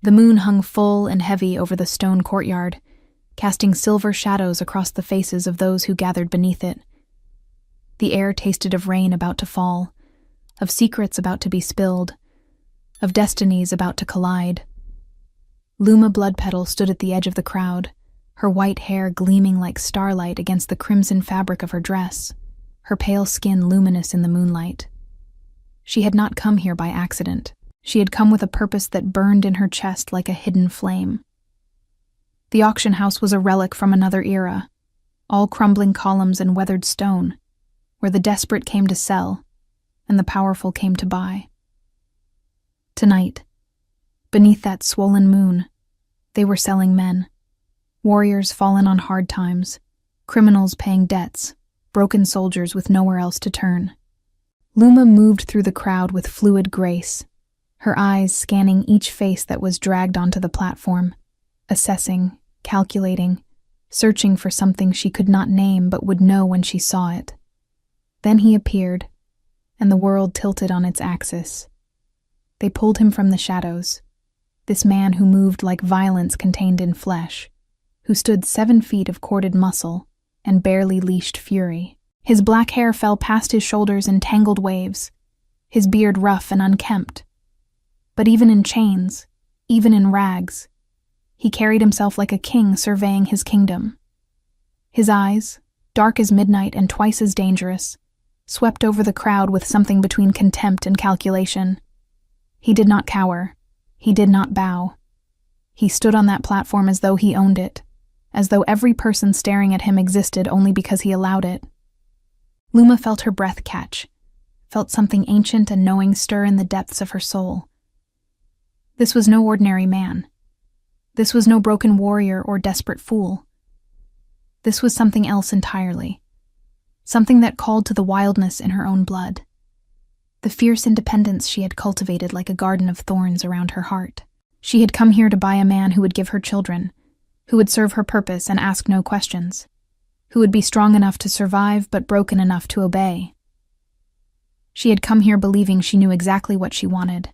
The moon hung full and heavy over the stone courtyard, casting silver shadows across the faces of those who gathered beneath it. The air tasted of rain about to fall, of secrets about to be spilled, of destinies about to collide. Luma Bloodpetal stood at the edge of the crowd, her white hair gleaming like starlight against the crimson fabric of her dress, her pale skin luminous in the moonlight. She had not come here by accident. She had come with a purpose that burned in her chest like a hidden flame. The auction house was a relic from another era, all crumbling columns and weathered stone, where the desperate came to sell and the powerful came to buy. Tonight, beneath that swollen moon, they were selling men, warriors fallen on hard times, criminals paying debts, broken soldiers with nowhere else to turn. Luma moved through the crowd with fluid grace, her eyes scanning each face that was dragged onto the platform, assessing, calculating, searching for something she could not name but would know when she saw it. Then he appeared, and the world tilted on its axis. They pulled him from the shadows, this man who moved like violence contained in flesh, who stood 7 feet of corded muscle and barely leashed fury. His black hair fell past his shoulders in tangled waves, his beard rough and unkempt. But even in chains, even in rags, he carried himself like a king surveying his kingdom. His eyes, dark as midnight and twice as dangerous, swept over the crowd with something between contempt and calculation. He did not cower. He did not bow. He stood on that platform as though he owned it, as though every person staring at him existed only because he allowed it. Luma felt her breath catch, felt something ancient and knowing stir in the depths of her soul. This was no ordinary man. This was no broken warrior or desperate fool. This was something else entirely, something that called to the wildness in her own blood, the fierce independence she had cultivated like a garden of thorns around her heart. She had come here to buy a man who would give her children, who would serve her purpose and ask no questions, who would be strong enough to survive but broken enough to obey. She had come here believing she knew exactly what she wanted.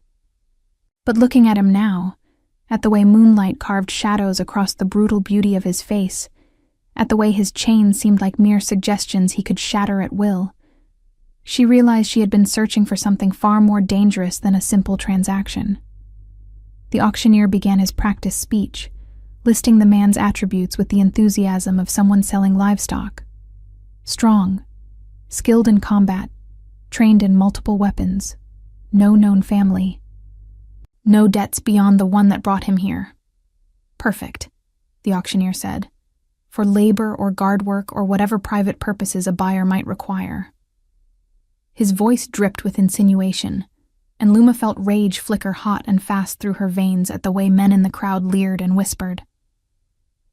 But looking at him now, at the way moonlight carved shadows across the brutal beauty of his face, at the way his chains seemed like mere suggestions he could shatter at will, she realized she had been searching for something far more dangerous than a simple transaction. The auctioneer began his practice speech, listing the man's attributes with the enthusiasm of someone selling livestock. Strong, skilled in combat, trained in multiple weapons, no known family. No debts beyond the one that brought him here. Perfect, the auctioneer said, for labor or guard work or whatever private purposes a buyer might require. His voice dripped with insinuation, and Luma felt rage flicker hot and fast through her veins at the way men in the crowd leered and whispered.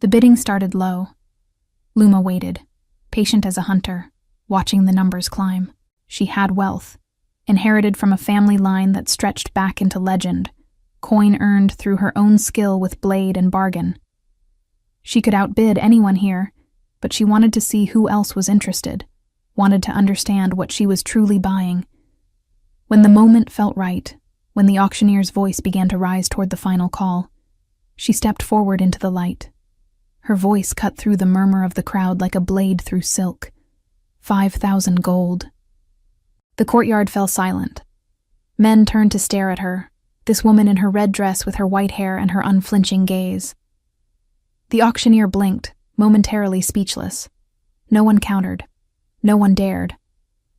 The bidding started low. Luma waited, patient as a hunter, watching the numbers climb. She had wealth, inherited from a family line that stretched back into legend, coin earned through her own skill with blade and bargain. She could outbid anyone here, but she wanted to see who else was interested, wanted to understand what she was truly buying. When the moment felt right, when the auctioneer's voice began to rise toward the final call, she stepped forward into the light. Her voice cut through the murmur of the crowd like a blade through silk. 5,000 gold. The courtyard fell silent. Men turned to stare at her, this woman in her red dress with her white hair and her unflinching gaze. The auctioneer blinked, momentarily speechless. No one countered. No one dared.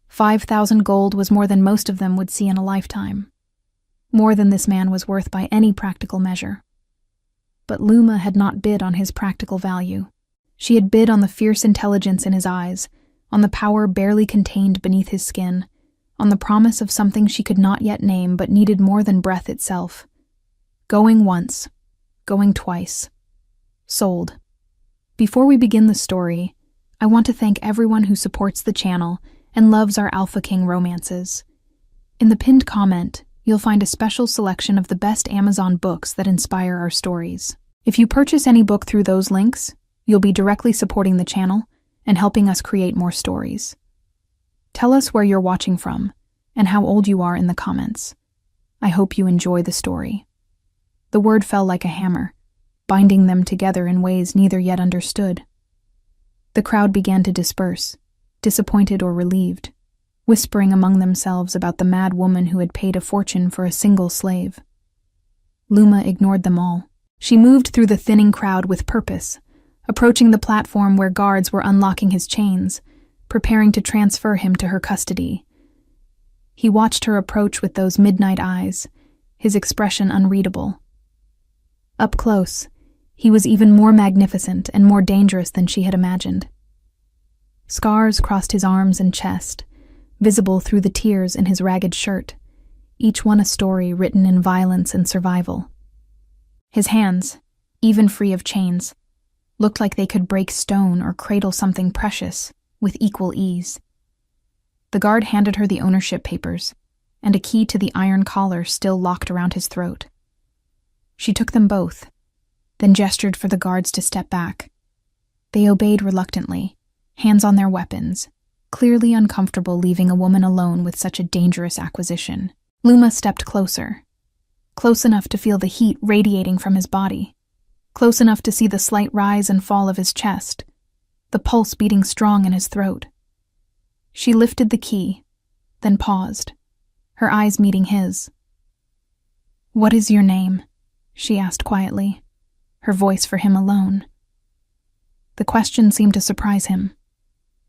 5,000 gold was more than most of them would see in a lifetime. More than this man was worth by any practical measure. But Luma had not bid on his practical value. She had bid on the fierce intelligence in his eyes, on the power barely contained beneath his skin, on the promise of something she could not yet name but needed more than breath itself. Going once, going twice. Sold. Before we begin the story, I want to thank everyone who supports the channel and loves our Alpha King romances. In the pinned comment, you'll find a special selection of the best Amazon books that inspire our stories. If you purchase any book through those links, you'll be directly supporting the channel and helping us create more stories. Tell us where you're watching from and how old you are in the comments. I hope you enjoy the story. The word fell like a hammer, binding them together in ways neither yet understood. The crowd began to disperse, disappointed or relieved, whispering among themselves about the mad woman who had paid a fortune for a single slave. Luma ignored them all. She moved through the thinning crowd with purpose, approaching the platform where guards were unlocking his chains, preparing to transfer him to her custody. He watched her approach with those midnight eyes, his expression unreadable. Up close, he was even more magnificent and more dangerous than she had imagined. Scars crossed his arms and chest, visible through the tears in his ragged shirt, each one a story written in violence and survival. His hands, even free of chains, looked like they could break stone or cradle something precious with equal ease. The guard handed her the ownership papers and a key to the iron collar still locked around his throat. She took them both, then gestured for the guards to step back. They obeyed reluctantly, hands on their weapons, clearly uncomfortable leaving a woman alone with such a dangerous acquisition. Luma stepped closer, close enough to feel the heat radiating from his body, close enough to see the slight rise and fall of his chest, the pulse beating strong in his throat. She lifted the key, then paused, her eyes meeting his. "What is your name?" she asked quietly, her voice for him alone. The question seemed to surprise him.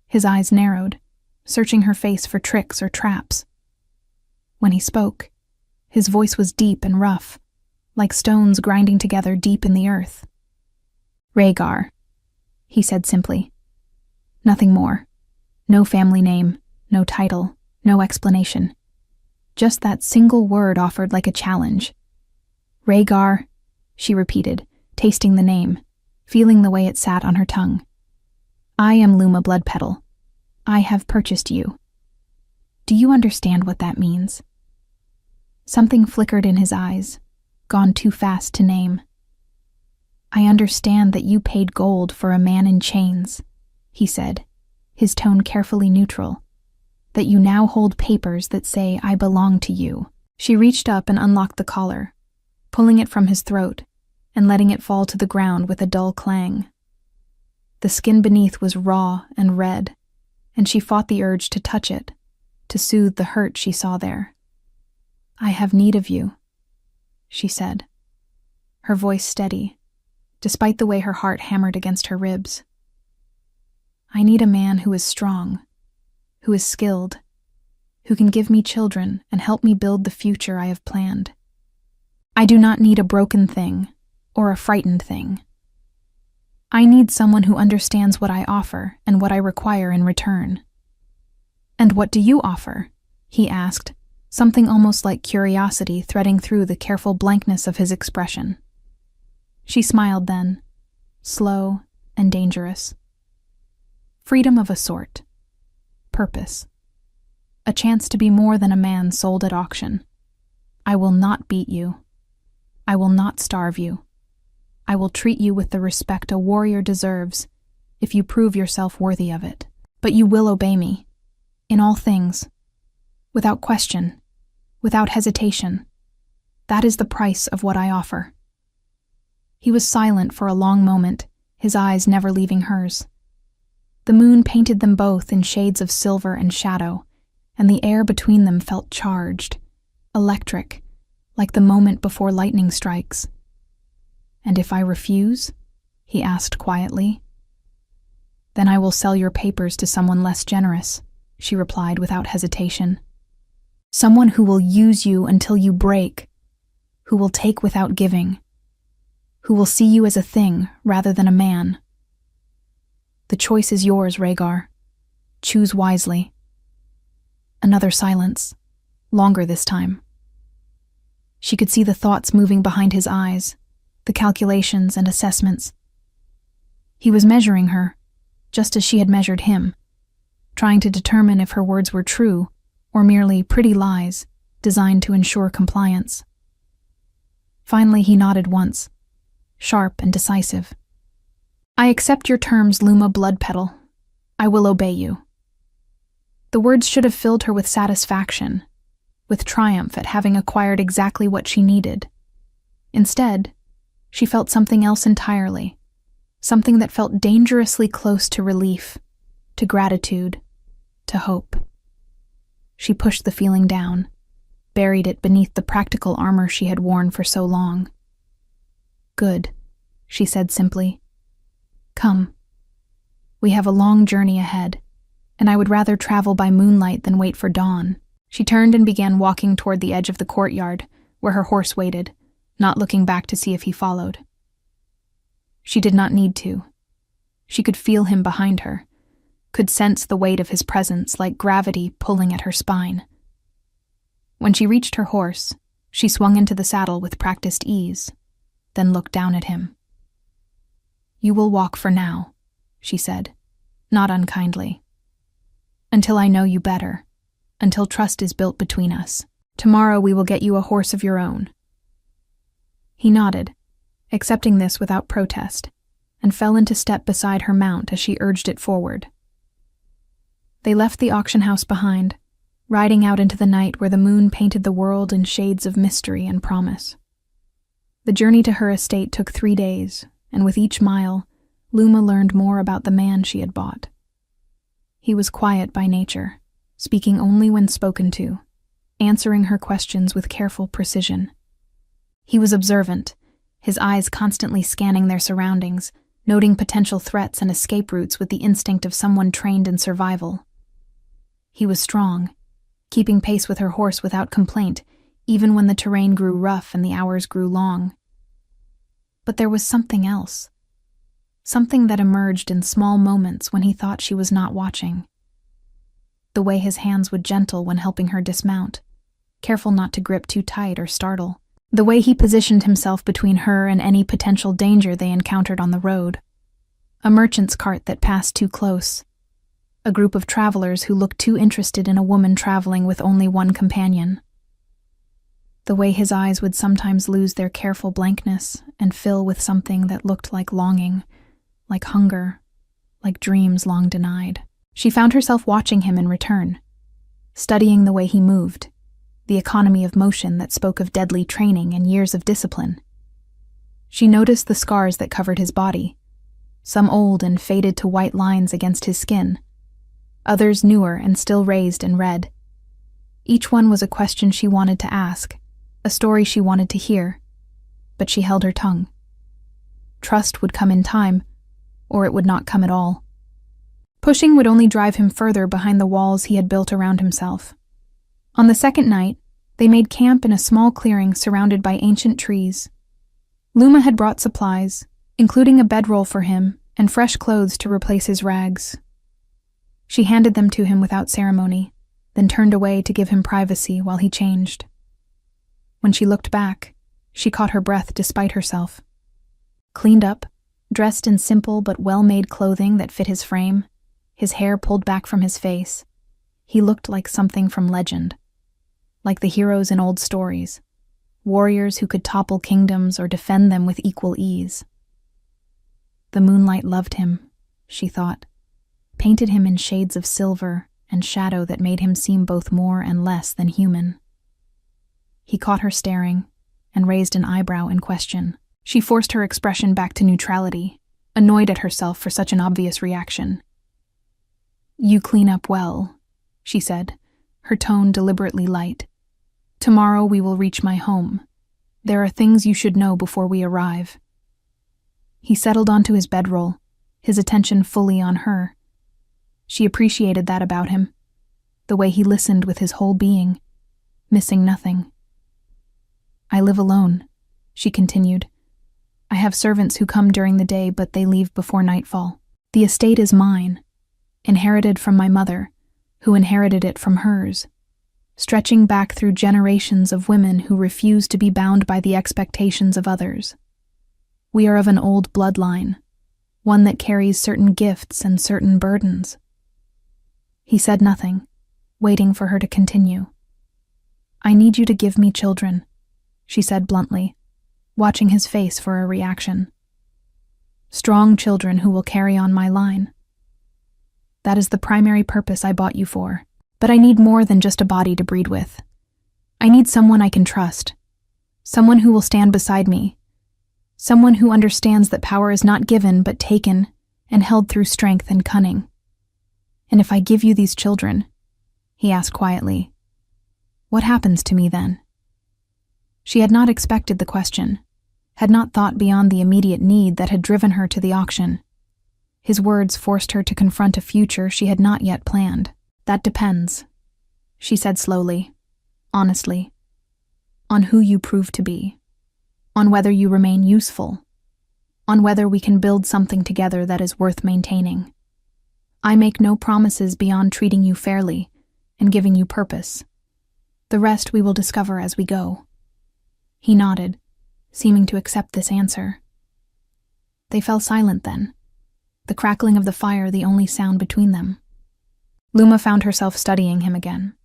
His eyes narrowed, searching her face for tricks or traps. When he spoke, his voice was deep and rough, like stones grinding together deep in the earth. "Rhaegar," he said simply. Nothing more. No family name, no title, no explanation. Just that single word offered like a challenge. "Rhaegar," she repeated, tasting the name, feeling the way it sat on her tongue. "I am Luma Bloodpetal. I have purchased you. Do you understand what that means?" Something flickered in his eyes, gone too fast to name. "I understand that you paid gold for a man in chains," he said, his tone carefully neutral. "That you now hold papers that say I belong to you." She reached up and unlocked the collar, pulling it from his throat and letting it fall to the ground with a dull clang. The skin beneath was raw and red, and she fought the urge to touch it, to soothe the hurt she saw there. "I have need of you," she said, her voice steady, despite the way her heart hammered against her ribs. "I need a man who is strong, who is skilled, who can give me children and help me build the future I have planned. I do not need a broken thing or a frightened thing. I need someone who understands what I offer and what I require in return." "And what do you offer?" he asked, something almost like curiosity threading through the careful blankness of his expression. She smiled then, slow and dangerous. "Freedom of a sort. Purpose. A chance to be more than a man sold at auction. I will not beat you. I will not starve you. I will treat you with the respect a warrior deserves if you prove yourself worthy of it. But you will obey me, in all things, without question, without hesitation. That is the price of what I offer." He was silent for a long moment, his eyes never leaving hers. The moon painted them both in shades of silver and shadow, and the air between them felt charged, electric, like the moment before lightning strikes. "And if I refuse?" he asked quietly. "Then I will sell your papers to someone less generous," she replied without hesitation. "Someone who will use you until you break, who will take without giving, who will see you as a thing rather than a man. The choice is yours, Rhaegar. Choose wisely." Another silence, longer this time. She could see the thoughts moving behind his eyes, the calculations and assessments. He was measuring her, just as she had measured him, trying to determine if her words were true or merely pretty lies designed to ensure compliance. Finally, he nodded once, sharp and decisive. "I accept your terms, Luma Bloodpetal. I will obey you." The words should have filled her with satisfaction, with triumph at having acquired exactly what she needed. Instead, she felt something else entirely, something that felt dangerously close to relief, to gratitude, to hope. She pushed the feeling down, buried it beneath the practical armor she had worn for so long. "Good," she said simply. "Come. We have a long journey ahead, and I would rather travel by moonlight than wait for dawn." She turned and began walking toward the edge of the courtyard, where her horse waited, not looking back to see if he followed. She did not need to. She could feel him behind her, could sense the weight of his presence like gravity pulling at her spine. When she reached her horse, she swung into the saddle with practiced ease, then looked down at him. "You will walk for now," she said, not unkindly. "Until I know you better, until trust is built between us. Tomorrow we will get you a horse of your own." He nodded, accepting this without protest, and fell into step beside her mount as she urged it forward. They left the auction house behind, riding out into the night where the moon painted the world in shades of mystery and promise. The journey to her estate took 3 days, and with each mile, Luma learned more about the man she had bought. He was quiet by nature, speaking only when spoken to, answering her questions with careful precision. He was observant, his eyes constantly scanning their surroundings, noting potential threats and escape routes with the instinct of someone trained in survival. He was strong, keeping pace with her horse without complaint, even when the terrain grew rough and the hours grew long. But there was something else. Something that emerged in small moments when he thought she was not watching. The way his hands would gentle when helping her dismount, careful not to grip too tight or startle. The way he positioned himself between her and any potential danger they encountered on the road. A merchant's cart that passed too close. A group of travelers who looked too interested in a woman traveling with only one companion. The way his eyes would sometimes lose their careful blankness and fill with something that looked like longing, like hunger, like dreams long denied. She found herself watching him in return, studying the way he moved, the economy of motion that spoke of deadly training and years of discipline. She noticed the scars that covered his body, some old and faded to white lines against his skin, others newer and still raised in red. Each one was a question she wanted to ask, a story she wanted to hear, but she held her tongue. Trust would come in time, or it would not come at all. Pushing would only drive him further behind the walls he had built around himself. On the second night, they made camp in a small clearing surrounded by ancient trees. Luma had brought supplies, including a bedroll for him and fresh clothes to replace his rags. She handed them to him without ceremony, then turned away to give him privacy while he changed. When she looked back, she caught her breath despite herself. Cleaned up, dressed in simple but well-made clothing that fit his frame, his hair pulled back from his face, he looked like something from legend. Like the heroes in old stories, warriors who could topple kingdoms or defend them with equal ease. The moonlight loved him, she thought, painted him in shades of silver and shadow that made him seem both more and less than human. He caught her staring and raised an eyebrow in question. She forced her expression back to neutrality, annoyed at herself for such an obvious reaction. "You clean up well," she said, her tone deliberately light. "Tomorrow we will reach my home. There are things you should know before we arrive." He settled onto his bedroll, his attention fully on her. She appreciated that about him, the way he listened with his whole being, missing nothing. "I live alone," she continued. "I have servants who come during the day, but they leave before nightfall. The estate is mine, inherited from my mother, who inherited it from hers, stretching back through generations of women who refuse to be bound by the expectations of others. We are of an old bloodline, one that carries certain gifts and certain burdens." He said nothing, waiting for her to continue. "I need you to give me children," she said bluntly, watching his face for a reaction. "Strong children who will carry on my line. That is the primary purpose I bought you for, but I need more than just a body to breed with. I need someone I can trust, Someone who will stand beside me. Someone who understands that power is not given but taken and held through strength and cunning. And if I give you these children, he asked quietly, what happens to me then? She had not expected the question, had not thought beyond the immediate need that had driven her to the auction. His words forced her to confront a future she had not yet planned. That depends, she said slowly, honestly, on who you prove to be, on whether you remain useful, on whether we can build something together that is worth maintaining. I make no promises beyond treating you fairly and giving you purpose. The rest we will discover as we go. He nodded, seeming to accept this answer. They fell silent then, the crackling of the fire the only sound between them. Luma found herself studying him again,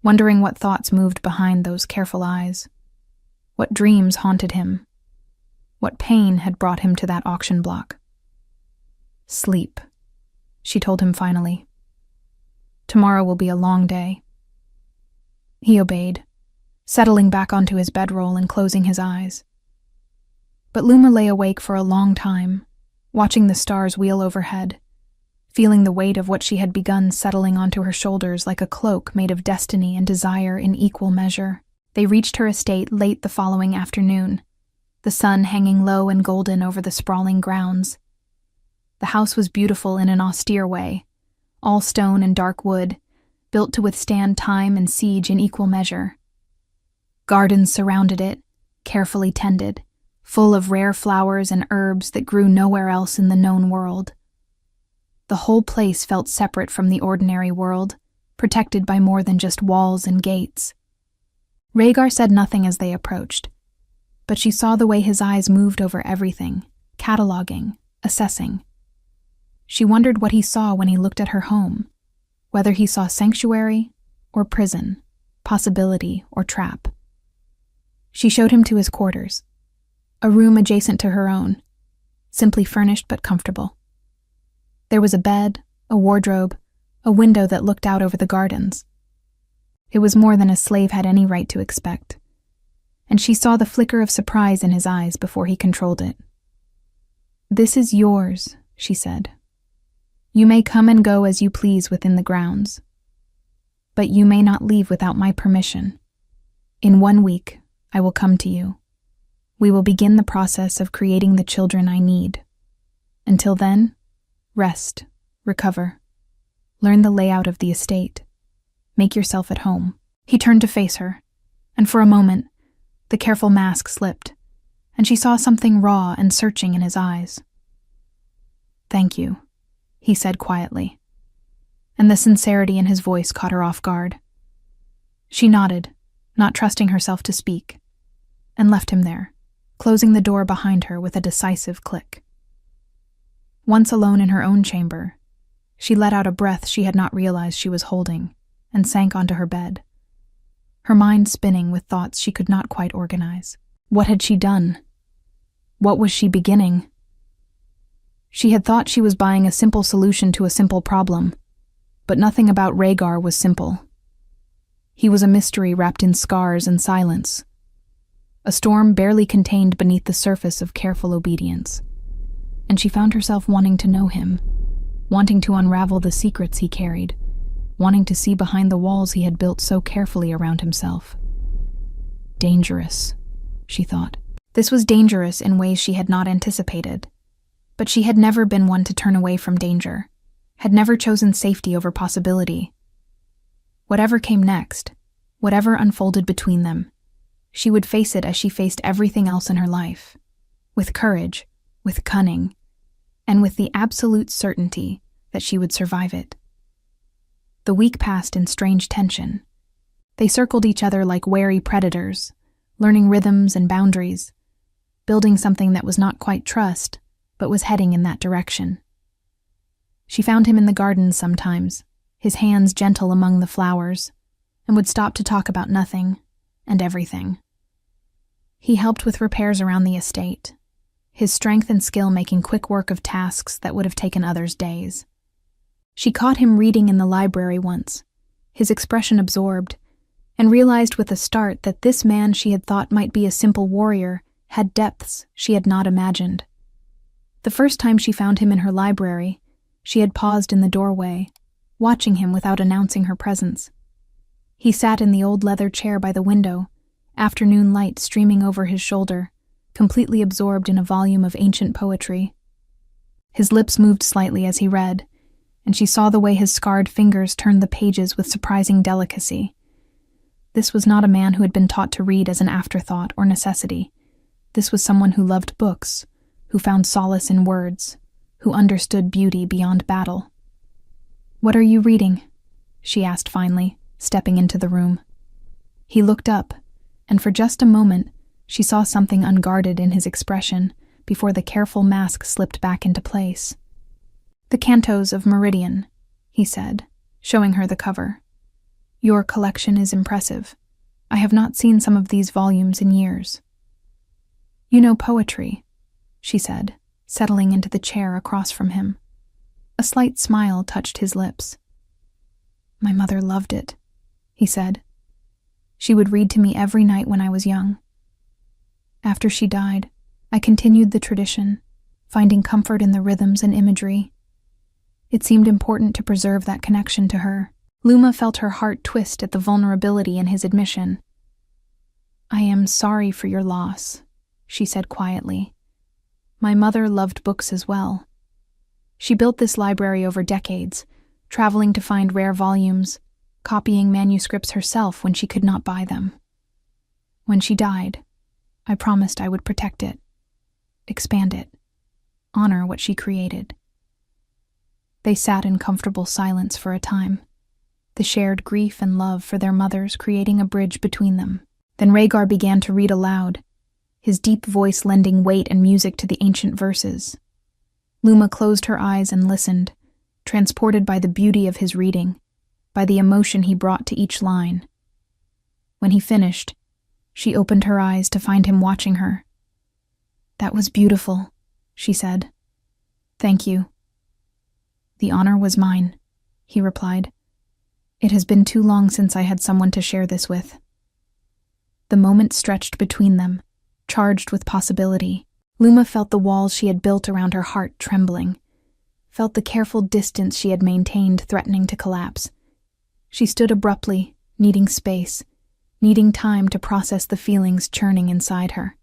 wondering what thoughts moved behind those careful eyes, what dreams haunted him, what pain had brought him to that auction block. Sleep, she told him finally. Tomorrow will be a long day. He obeyed, settling back onto his bedroll and closing his eyes. But Luma lay awake for a long time, watching the stars wheel overhead, feeling the weight of what she had begun settling onto her shoulders like a cloak made of destiny and desire in equal measure. They reached her estate late the following afternoon, the sun hanging low and golden over the sprawling grounds. The house was beautiful in an austere way, all stone and dark wood, built to withstand time and siege in equal measure. Gardens surrounded it, carefully tended, full of rare flowers and herbs that grew nowhere else in the known world. The whole place felt separate from the ordinary world, protected by more than just walls and gates. Rhaegar said nothing as they approached, but she saw the way his eyes moved over everything, cataloging, assessing. She wondered what he saw when he looked at her home, whether he saw sanctuary or prison, possibility or trap. She showed him to his quarters, a room adjacent to her own, simply furnished but comfortable. There was a bed, a wardrobe, a window that looked out over the gardens. It was more than a slave had any right to expect, and she saw the flicker of surprise in his eyes before he controlled it. "This is yours," she said. "You may come and go as you please within the grounds, but you may not leave without my permission. In 1 week, I will come to you. We will begin the process of creating the children I need. Until then, rest, recover, learn the layout of the estate, make yourself at home." He turned to face her, and for a moment, the careful mask slipped, and she saw something raw and searching in his eyes. "Thank you," he said quietly, and the sincerity in his voice caught her off guard. She nodded, not trusting herself to speak, and left him there, closing the door behind her with a decisive click. Once alone in her own chamber, she let out a breath she had not realized she was holding and sank onto her bed, her mind spinning with thoughts she could not quite organize. What had she done? What was she beginning? She had thought she was buying a simple solution to a simple problem, but nothing about Rhaegar was simple. He was a mystery wrapped in scars and silence, a storm barely contained beneath the surface of careful obedience, and she found herself wanting to know him, wanting to unravel the secrets he carried, wanting to see behind the walls he had built so carefully around himself. Dangerous, she thought. This was dangerous in ways she had not anticipated, but she had never been one to turn away from danger, had never chosen safety over possibility. Whatever came next, whatever unfolded between them, she would face it as she faced everything else in her life, with courage, with cunning, and with the absolute certainty that she would survive it. The week passed in strange tension. They circled each other like wary predators, learning rhythms and boundaries, building something that was not quite trust, but was heading in that direction. She found him in the gardens sometimes, his hands gentle among the flowers, and would stop to talk about nothing and everything. He helped with repairs around the estate, his strength and skill making quick work of tasks that would have taken others days. She caught him reading in the library once, his expression absorbed, and realized with a start that this man she had thought might be a simple warrior had depths she had not imagined. The first time she found him in her library, she had paused in the doorway, watching him without announcing her presence. He sat in the old leather chair by the window, afternoon light streaming over his shoulder, completely absorbed in a volume of ancient poetry. His lips moved slightly as he read, and she saw the way his scarred fingers turned the pages with surprising delicacy. This was not a man who had been taught to read as an afterthought or necessity. This was someone who loved books, who found solace in words, who understood beauty beyond battle. "What are you reading?" she asked finally, stepping into the room. He looked up, and for just a moment, she saw something unguarded in his expression before the careful mask slipped back into place. "The Cantos of Meridian," he said, showing her the cover. "Your collection is impressive. I have not seen some of these volumes in years." "You know poetry," she said, settling into the chair across from him. A slight smile touched his lips. "My mother loved it," he said. "She would read to me every night when I was young. After she died, I continued the tradition, finding comfort in the rhythms and imagery. It seemed important to preserve that connection to her." Luma felt her heart twist at the vulnerability in his admission. "I am sorry for your loss," she said quietly. "My mother loved books as well. She built this library over decades, traveling to find rare volumes, copying manuscripts herself when she could not buy them. When she died, I promised I would protect it, expand it, honor what she created." They sat in comfortable silence for a time, the shared grief and love for their mothers creating a bridge between them. Then Rhaegar began to read aloud, his deep voice lending weight and music to the ancient verses. Luma closed her eyes and listened, transported by the beauty of his reading, by the emotion he brought to each line. When he finished, she opened her eyes to find him watching her. "That was beautiful," she said. "Thank you." "The honor was mine," he replied. "It has been too long since I had someone to share this with." The moment stretched between them, charged with possibility. Luma felt the walls she had built around her heart trembling, felt the careful distance she had maintained threatening to collapse. She stood abruptly, needing space, needing time to process the feelings churning inside her.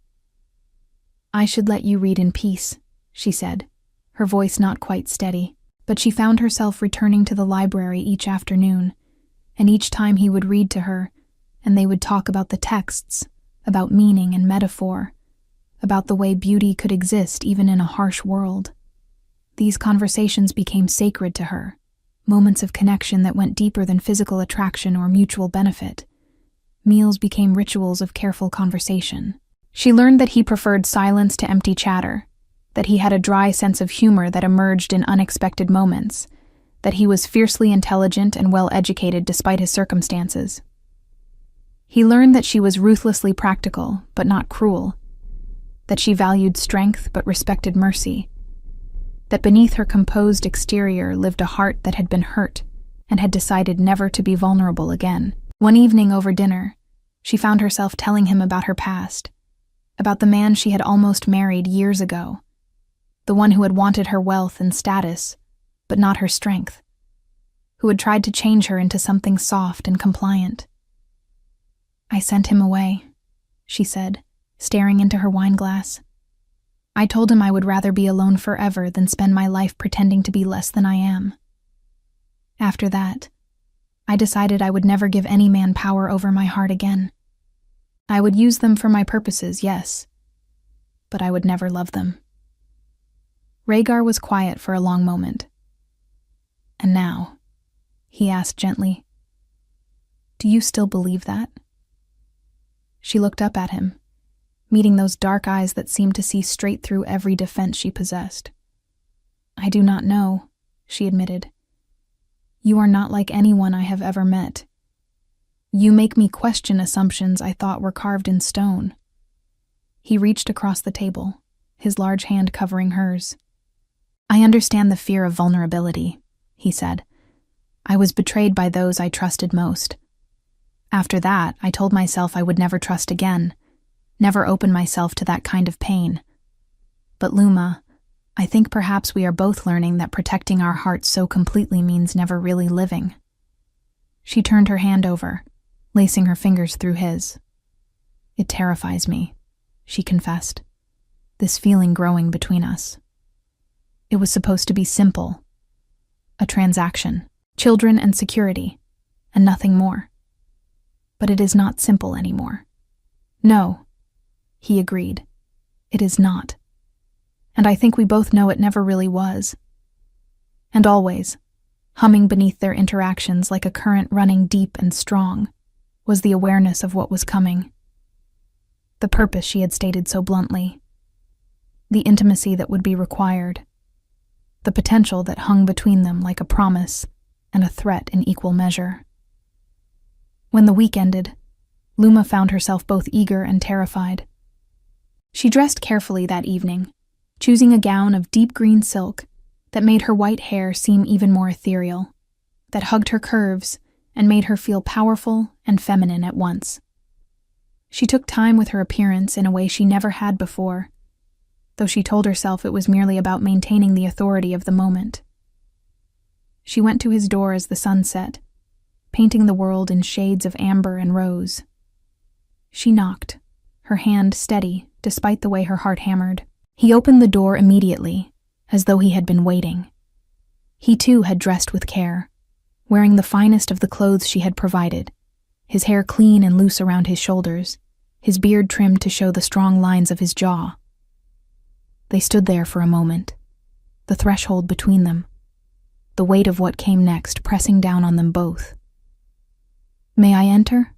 "I should let you read in peace," she said, her voice not quite steady, but she found herself returning to the library each afternoon, and each time he would read to her, and they would talk about the texts, about meaning and metaphor, about the way beauty could exist even in a harsh world. These conversations became sacred to her, moments of connection that went deeper than physical attraction or mutual benefit. Meals became rituals of careful conversation. She learned that he preferred silence to empty chatter, that he had a dry sense of humor that emerged in unexpected moments, that he was fiercely intelligent and well-educated despite his circumstances. He learned that she was ruthlessly practical, but not cruel, that she valued strength but respected mercy, that beneath her composed exterior lived a heart that had been hurt and had decided never to be vulnerable again. One evening over dinner, she found herself telling him about her past, about the man she had almost married years ago, the one who had wanted her wealth and status, but not her strength, who had tried to change her into something soft and compliant. "I sent him away," she said, staring into her wineglass. "I told him I would rather be alone forever than spend my life pretending to be less than I am. After that, I decided I would never give any man power over my heart again. I would use them for my purposes, yes, but I would never love them." Rhaegar was quiet for a long moment. "And now," he asked gently, "do you still believe that?" She looked up at him, meeting those dark eyes that seemed to see straight through every defense she possessed. "I do not know," she admitted. "You are not like anyone I have ever met. You make me question assumptions I thought were carved in stone." He reached across the table, his large hand covering hers. "I understand the fear of vulnerability," he said. "I was betrayed by those I trusted most. After that, I told myself I would never trust again, never open myself to that kind of pain. But Luma, I think perhaps we are both learning that protecting our hearts so completely means never really living. She turned her hand over, lacing her fingers through his. It terrifies me, she confessed, this feeling growing between us. It was supposed to be simple. A transaction, children and security, and nothing more. But it is not simple anymore. No, he agreed. It is not. And I think we both know it never really was. And always, humming beneath their interactions like a current running deep and strong, was the awareness of what was coming. The purpose she had stated so bluntly. The intimacy that would be required. The potential that hung between them like a promise and a threat in equal measure. When the week ended, Luma found herself both eager and terrified. She dressed carefully that evening, choosing a gown of deep green silk that made her white hair seem even more ethereal, that hugged her curves and made her feel powerful and feminine at once. She took time with her appearance in a way she never had before, though she told herself it was merely about maintaining the authority of the moment. She went to his door as the sun set, painting the world in shades of amber and rose. She knocked, her hand steady despite the way her heart hammered. He opened the door immediately, as though he had been waiting. He too had dressed with care, wearing the finest of the clothes she had provided, his hair clean and loose around his shoulders, his beard trimmed to show the strong lines of his jaw. They stood there for a moment, the threshold between them, the weight of what came next pressing down on them both. "May I enter?"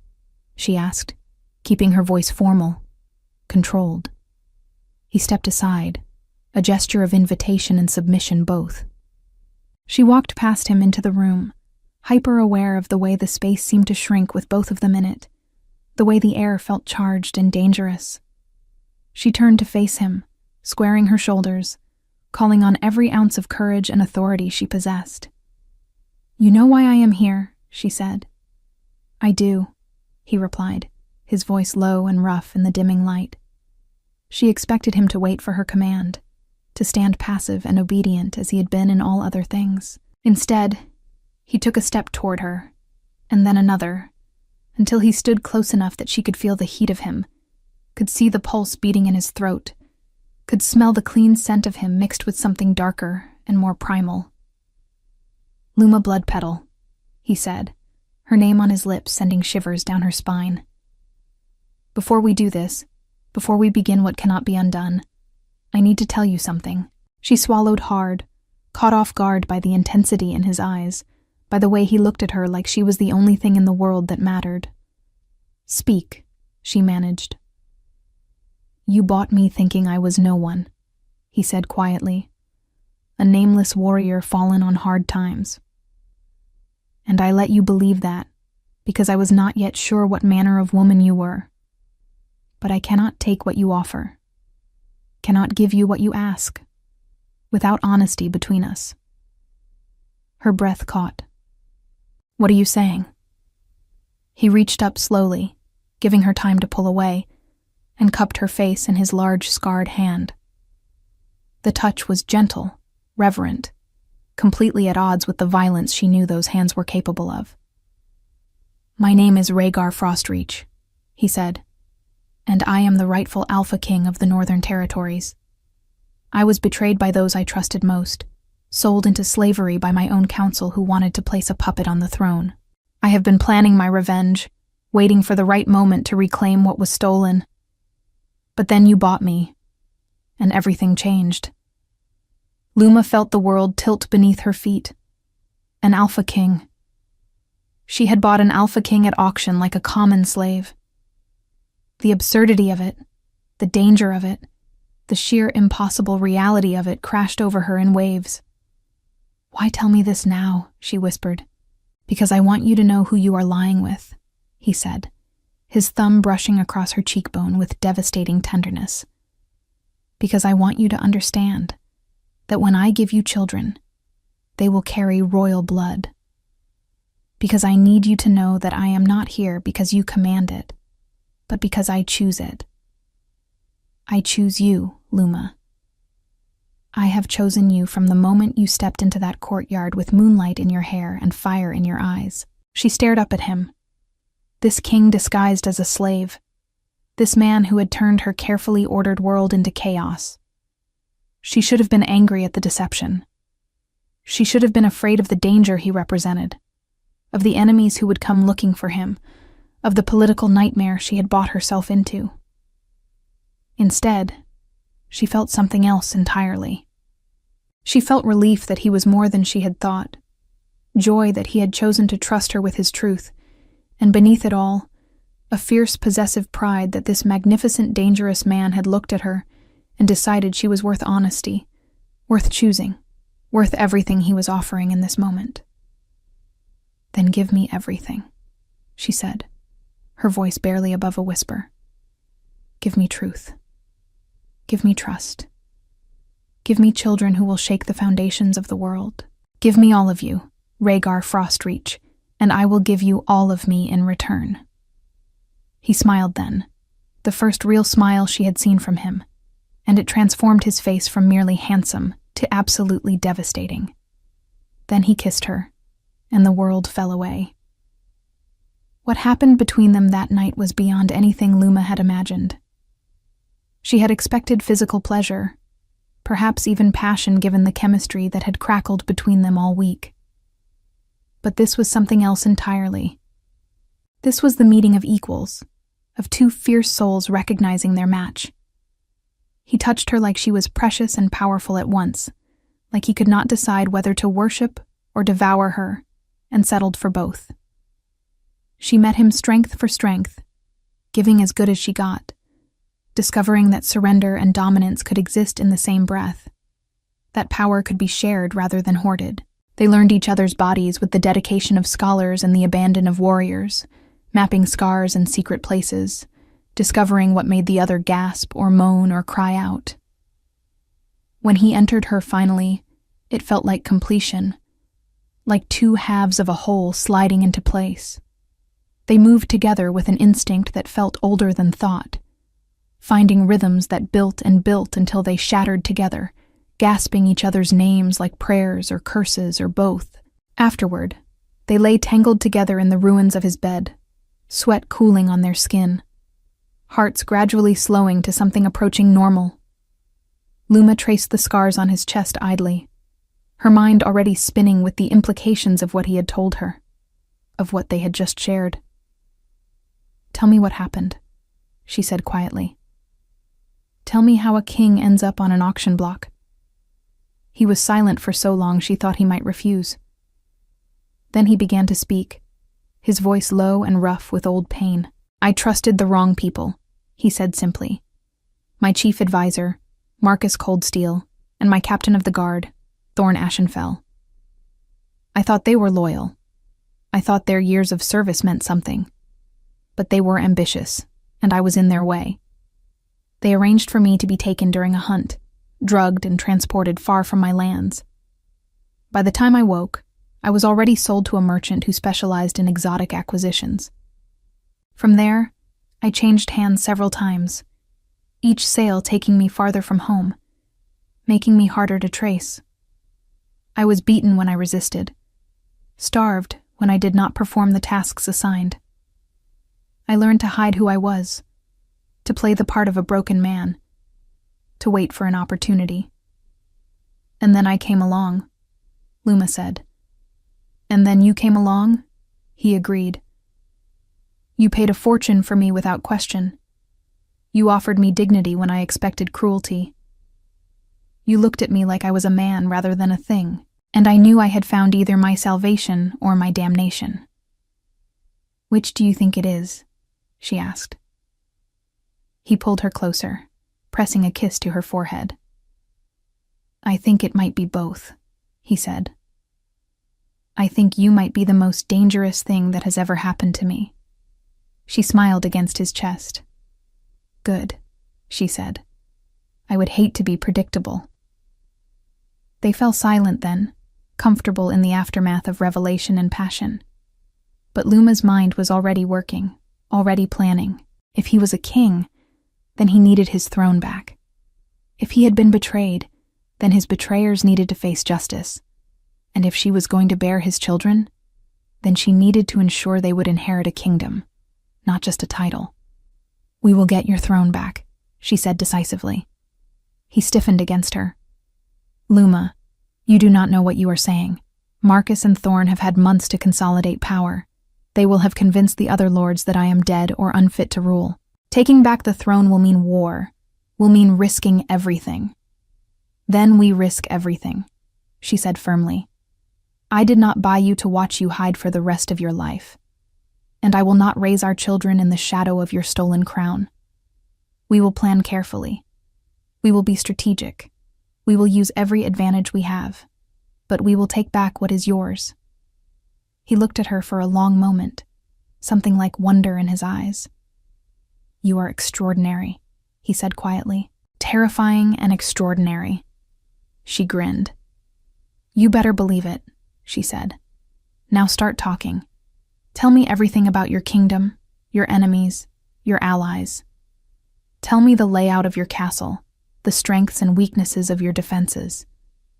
she asked, keeping her voice formal, controlled. He stepped aside, a gesture of invitation and submission both. She walked past him into the room, hyper-aware of the way the space seemed to shrink with both of them in it, the way the air felt charged and dangerous. She turned to face him, squaring her shoulders, calling on every ounce of courage and authority she possessed. "You know why I am here," she said. "I do," he replied, his voice low and rough in the dimming light. She expected him to wait for her command, to stand passive and obedient as he had been in all other things. Instead, he took a step toward her, and then another, until he stood close enough that she could feel the heat of him, could see the pulse beating in his throat, could smell the clean scent of him mixed with something darker and more primal. "Luma Bloodpetal," he said, her name on his lips sending shivers down her spine. "Before we do this, before we begin what cannot be undone, I need to tell you something." She swallowed hard, caught off guard by the intensity in his eyes, by the way he looked at her like she was the only thing in the world that mattered. "Speak," she managed. "You bought me thinking I was no one," he said quietly, "a nameless warrior fallen on hard times. And I let you believe that, because I was not yet sure what manner of woman you were. But I cannot take what you offer, cannot give you what you ask, without honesty between us." Her breath caught. "What are you saying?" He reached up slowly, giving her time to pull away, and cupped her face in his large, scarred hand. The touch was gentle, reverent, completely at odds with the violence she knew those hands were capable of. "My name is Rhaegar Frostreach," he said, "and I am the rightful Alpha King of the Northern Territories. I was betrayed by those I trusted most, sold into slavery by my own council who wanted to place a puppet on the throne. I have been planning my revenge, waiting for the right moment to reclaim what was stolen. But then you bought me, and everything changed." Luma felt the world tilt beneath her feet. An Alpha King. She had bought an Alpha King at auction like a common slave. The absurdity of it, the danger of it, the sheer impossible reality of it crashed over her in waves. "Why tell me this now?" she whispered. "Because I want you to know who you are lying with," he said, his thumb brushing across her cheekbone with devastating tenderness. "Because I want you to understand that when I give you children, they will carry royal blood." Because I need you to know that I am not here because you command it, but because I choose it. I choose you, Luma. I have chosen you from the moment you stepped into that courtyard with moonlight in your hair and fire in your eyes. She stared up at him. This king disguised as a slave. This man who had turned her carefully ordered world into chaos. She should have been angry at the deception. She should have been afraid of the danger he represented, of the enemies who would come looking for him, of the political nightmare she had bought herself into. Instead, she felt something else entirely. She felt relief that he was more than she had thought, joy that he had chosen to trust her with his truth, and beneath it all, a fierce possessive pride that this magnificent, dangerous man had looked at her and decided she was worth honesty, worth choosing, worth everything he was offering in this moment. Then give me everything, she said, her voice barely above a whisper. Give me truth. Give me trust. Give me children who will shake the foundations of the world. Give me all of you, Rhaegar Frostreach, and I will give you all of me in return. He smiled then, the first real smile she had seen from him, and it transformed his face from merely handsome to absolutely devastating. Then he kissed her, and the world fell away. What happened between them that night was beyond anything Luma had imagined. She had expected physical pleasure, perhaps even passion given the chemistry that had crackled between them all week. But this was something else entirely. This was the meeting of equals, of two fierce souls recognizing their match. He touched her like she was precious and powerful at once, like he could not decide whether to worship or devour her, and settled for both. She met him strength for strength, giving as good as she got, discovering that surrender and dominance could exist in the same breath, that power could be shared rather than hoarded. They learned each other's bodies with the dedication of scholars and the abandon of warriors, mapping scars and secret places, discovering what made the other gasp or moan or cry out. When he entered her finally, it felt like completion, like two halves of a whole sliding into place. They moved together with an instinct that felt older than thought, finding rhythms that built and built until they shattered together, gasping each other's names like prayers or curses or both. Afterward, they lay tangled together in the ruins of his bed, sweat cooling on their skin, hearts gradually slowing to something approaching normal. Luma traced the scars on his chest idly, her mind already spinning with the implications of what he had told her, of what they had just shared. "Tell me what happened," she said quietly. "Tell me how a king ends up on an auction block." He was silent for so long she thought he might refuse. Then he began to speak, his voice low and rough with old pain. "I trusted the wrong people," he said simply. "My chief advisor, Marcus Coldsteel, and my captain of the guard, Thorn Ashenfell. I thought they were loyal. I thought their years of service meant something. But they were ambitious, and I was in their way. They arranged for me to be taken during a hunt, drugged and transported far from my lands. By the time I woke, I was already sold to a merchant who specialized in exotic acquisitions. From there, I changed hands several times, each sale taking me farther from home, making me harder to trace. I was beaten when I resisted, starved when I did not perform the tasks assigned. I learned to hide who I was, to play the part of a broken man, to wait for an opportunity. And then I came along," Luma said. "And then you came along?" he agreed. "You paid a fortune for me without question. You offered me dignity when I expected cruelty. You looked at me like I was a man rather than a thing, and I knew I had found either my salvation or my damnation." "Which do you think it is?" she asked. He pulled her closer, pressing a kiss to her forehead. "I think it might be both," he said. "I think you might be the most dangerous thing that has ever happened to me." She smiled against his chest. "Good," she said. "I would hate to be predictable." They fell silent then, comfortable in the aftermath of revelation and passion. But Luma's mind was already working, already planning. If he was a king, then he needed his throne back. If he had been betrayed, then his betrayers needed to face justice. And if she was going to bear his children, then she needed to ensure they would inherit a kingdom, not just a title. "We will get your throne back," she said decisively. He stiffened against her. "Luma, you do not know what you are saying. Marcus and Thorn have had months to consolidate power. They will have convinced the other lords that I am dead or unfit to rule. Taking back the throne will mean war, will mean risking everything." "Then we risk everything," she said firmly. "I did not buy you to watch you hide for the rest of your life. And I will not raise our children in the shadow of your stolen crown. We will plan carefully. We will be strategic. We will use every advantage we have. But we will take back what is yours." He looked at her for a long moment, something like wonder in his eyes. "You are extraordinary," he said quietly. "Terrifying and extraordinary." She grinned. "You better believe it," she said. "Now start talking. Tell me everything about your kingdom, your enemies, your allies. Tell me the layout of your castle, the strengths and weaknesses of your defenses.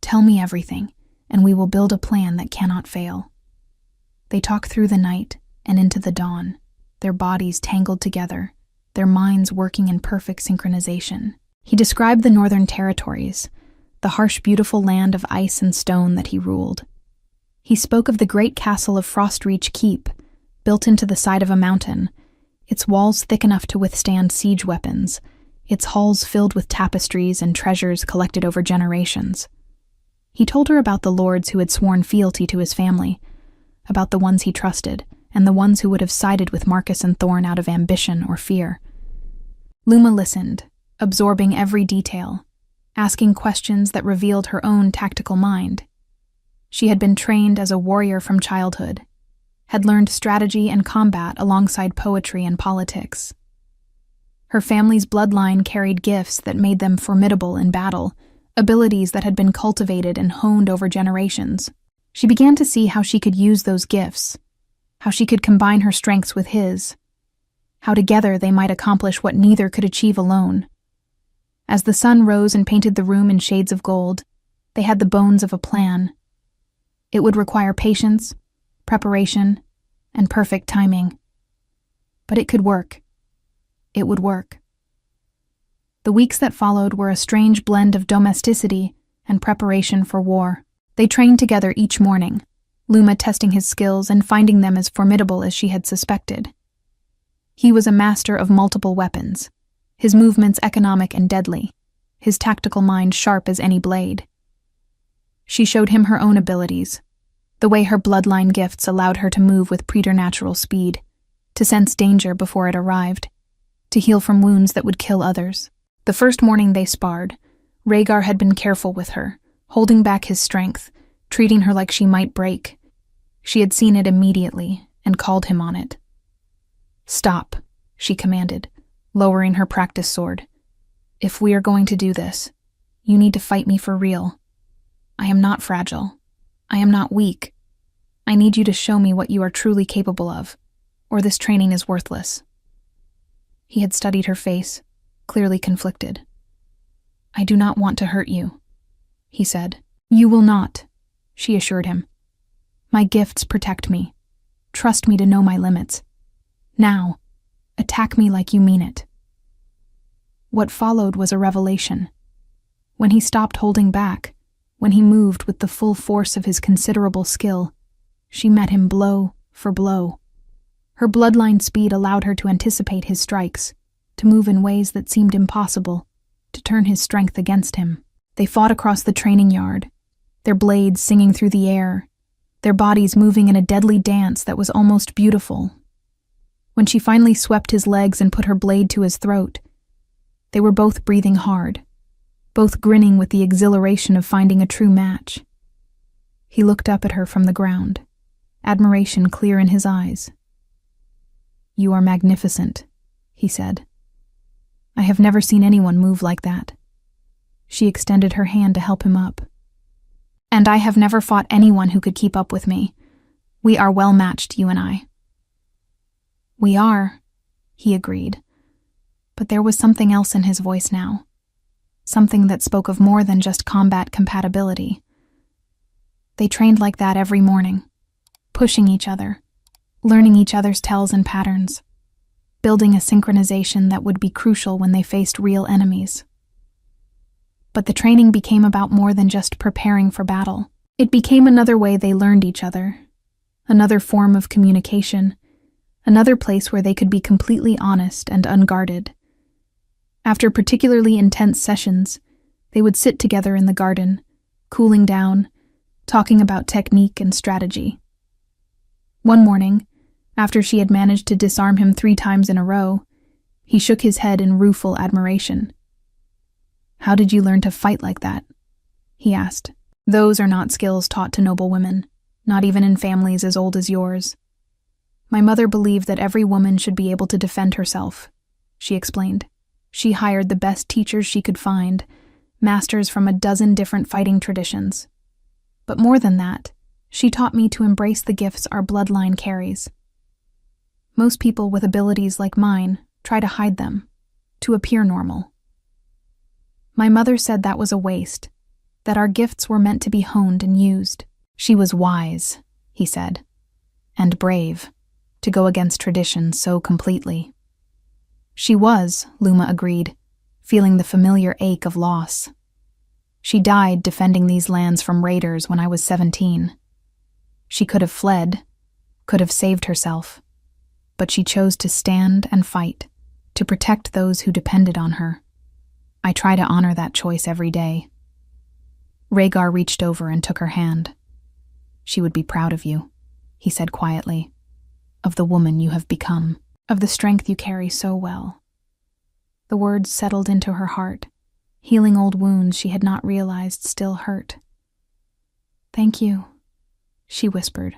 Tell me everything, and we will build a plan that cannot fail." They talked through the night and into the dawn, their bodies tangled together, their minds working in perfect synchronization. He described the northern territories, the harsh, beautiful land of ice and stone that he ruled. He spoke of the great castle of Frostreach Keep, built into the side of a mountain, its walls thick enough to withstand siege weapons, its halls filled with tapestries and treasures collected over generations. He told her about the lords who had sworn fealty to his family, about the ones he trusted, and the ones who would have sided with Marcus and Thorn out of ambition or fear. Luma listened, absorbing every detail, asking questions that revealed her own tactical mind. She had been trained as a warrior from childhood, had learned strategy and combat alongside poetry and politics. Her family's bloodline carried gifts that made them formidable in battle, abilities that had been cultivated and honed over generations. She began to see how she could use those gifts, how she could combine her strengths with his, how together they might accomplish what neither could achieve alone. As the sun rose and painted the room in shades of gold, they had the bones of a plan. It would require patience, preparation, and perfect timing. But it could work. It would work. The weeks that followed were a strange blend of domesticity and preparation for war. They trained together each morning, Luma testing his skills and finding them as formidable as she had suspected. He was a master of multiple weapons, his movements economic and deadly, his tactical mind sharp as any blade. She showed him her own abilities, the way her bloodline gifts allowed her to move with preternatural speed, to sense danger before it arrived, to heal from wounds that would kill others. The first morning they sparred, Rhaegar had been careful with her, holding back his strength, treating her like she might break. She had seen it immediately and called him on it. "Stop," she commanded, lowering her practice sword. "If we are going to do this, you need to fight me for real. I am not fragile. I am not weak. I need you to show me what you are truly capable of, or this training is worthless." He had studied her face, clearly conflicted. "I do not want to hurt you," he said. "You will not," she assured him. "My gifts protect me. Trust me to know my limits. Now, attack me like you mean it." What followed was a revelation. When he stopped holding back, when he moved with the full force of his considerable skill, she met him blow for blow. Her bloodline speed allowed her to anticipate his strikes, to move in ways that seemed impossible, to turn his strength against him. They fought across the training yard, their blades singing through the air, their bodies moving in a deadly dance that was almost beautiful. When she finally swept his legs and put her blade to his throat, they were both breathing hard, both grinning with the exhilaration of finding a true match. He looked up at her from the ground, admiration clear in his eyes. "You are magnificent," he said. "I have never seen anyone move like that." She extended her hand to help him up. "And I have never fought anyone who could keep up with me. We are well matched, you and I. "We are," he agreed. But there was something else in his voice now. Something that spoke of more than just combat compatibility. They trained like that every morning, pushing each other, learning each other's tells and patterns, building a synchronization that would be crucial when they faced real enemies. But the training became about more than just preparing for battle. It became another way they learned each other, another form of communication, another place where they could be completely honest and unguarded. After particularly intense sessions, they would sit together in the garden, cooling down, talking about technique and strategy. One morning, after she had managed to disarm him 3 times in a row, he shook his head in rueful admiration. "How did you learn to fight like that?" he asked. "Those are not skills taught to noble women, not even in families as old as yours. My mother believed that every woman should be able to defend herself," she explained. "She hired the best teachers she could find, masters from a dozen different fighting traditions. But more than that, she taught me to embrace the gifts our bloodline carries. Most people with abilities like mine try to hide them, to appear normal. My mother said that was a waste, that our gifts were meant to be honed and used." "She was wise," he said, "and brave, to go against tradition so completely." "She was," Luma agreed, feeling the familiar ache of loss. "She died defending these lands from raiders when I was 17. She could have fled, could have saved herself, but she chose to stand and fight, to protect those who depended on her. I try to honor that choice every day." Rhaegar reached over and took her hand. "She would be proud of you," he said quietly, "of the woman you have become, of the strength you carry so well." The words settled into her heart, healing old wounds she had not realized still hurt. "Thank you," she whispered.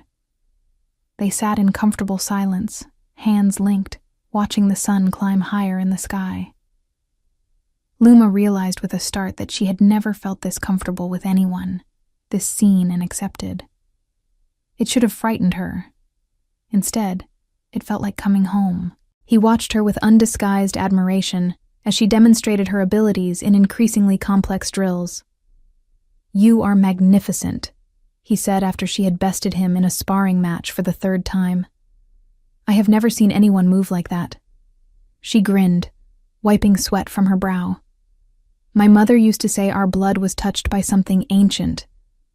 They sat in comfortable silence, hands linked, watching the sun climb higher in the sky. Luma realized with a start that she had never felt this comfortable with anyone, this seen and accepted. It should have frightened her. Instead, it felt like coming home. He watched her with undisguised admiration as she demonstrated her abilities in increasingly complex drills. "You are magnificent," he said after she had bested him in a sparring match for the 3rd time. "I have never seen anyone move like that." She grinned, wiping sweat from her brow. "My mother used to say our blood was touched by something ancient,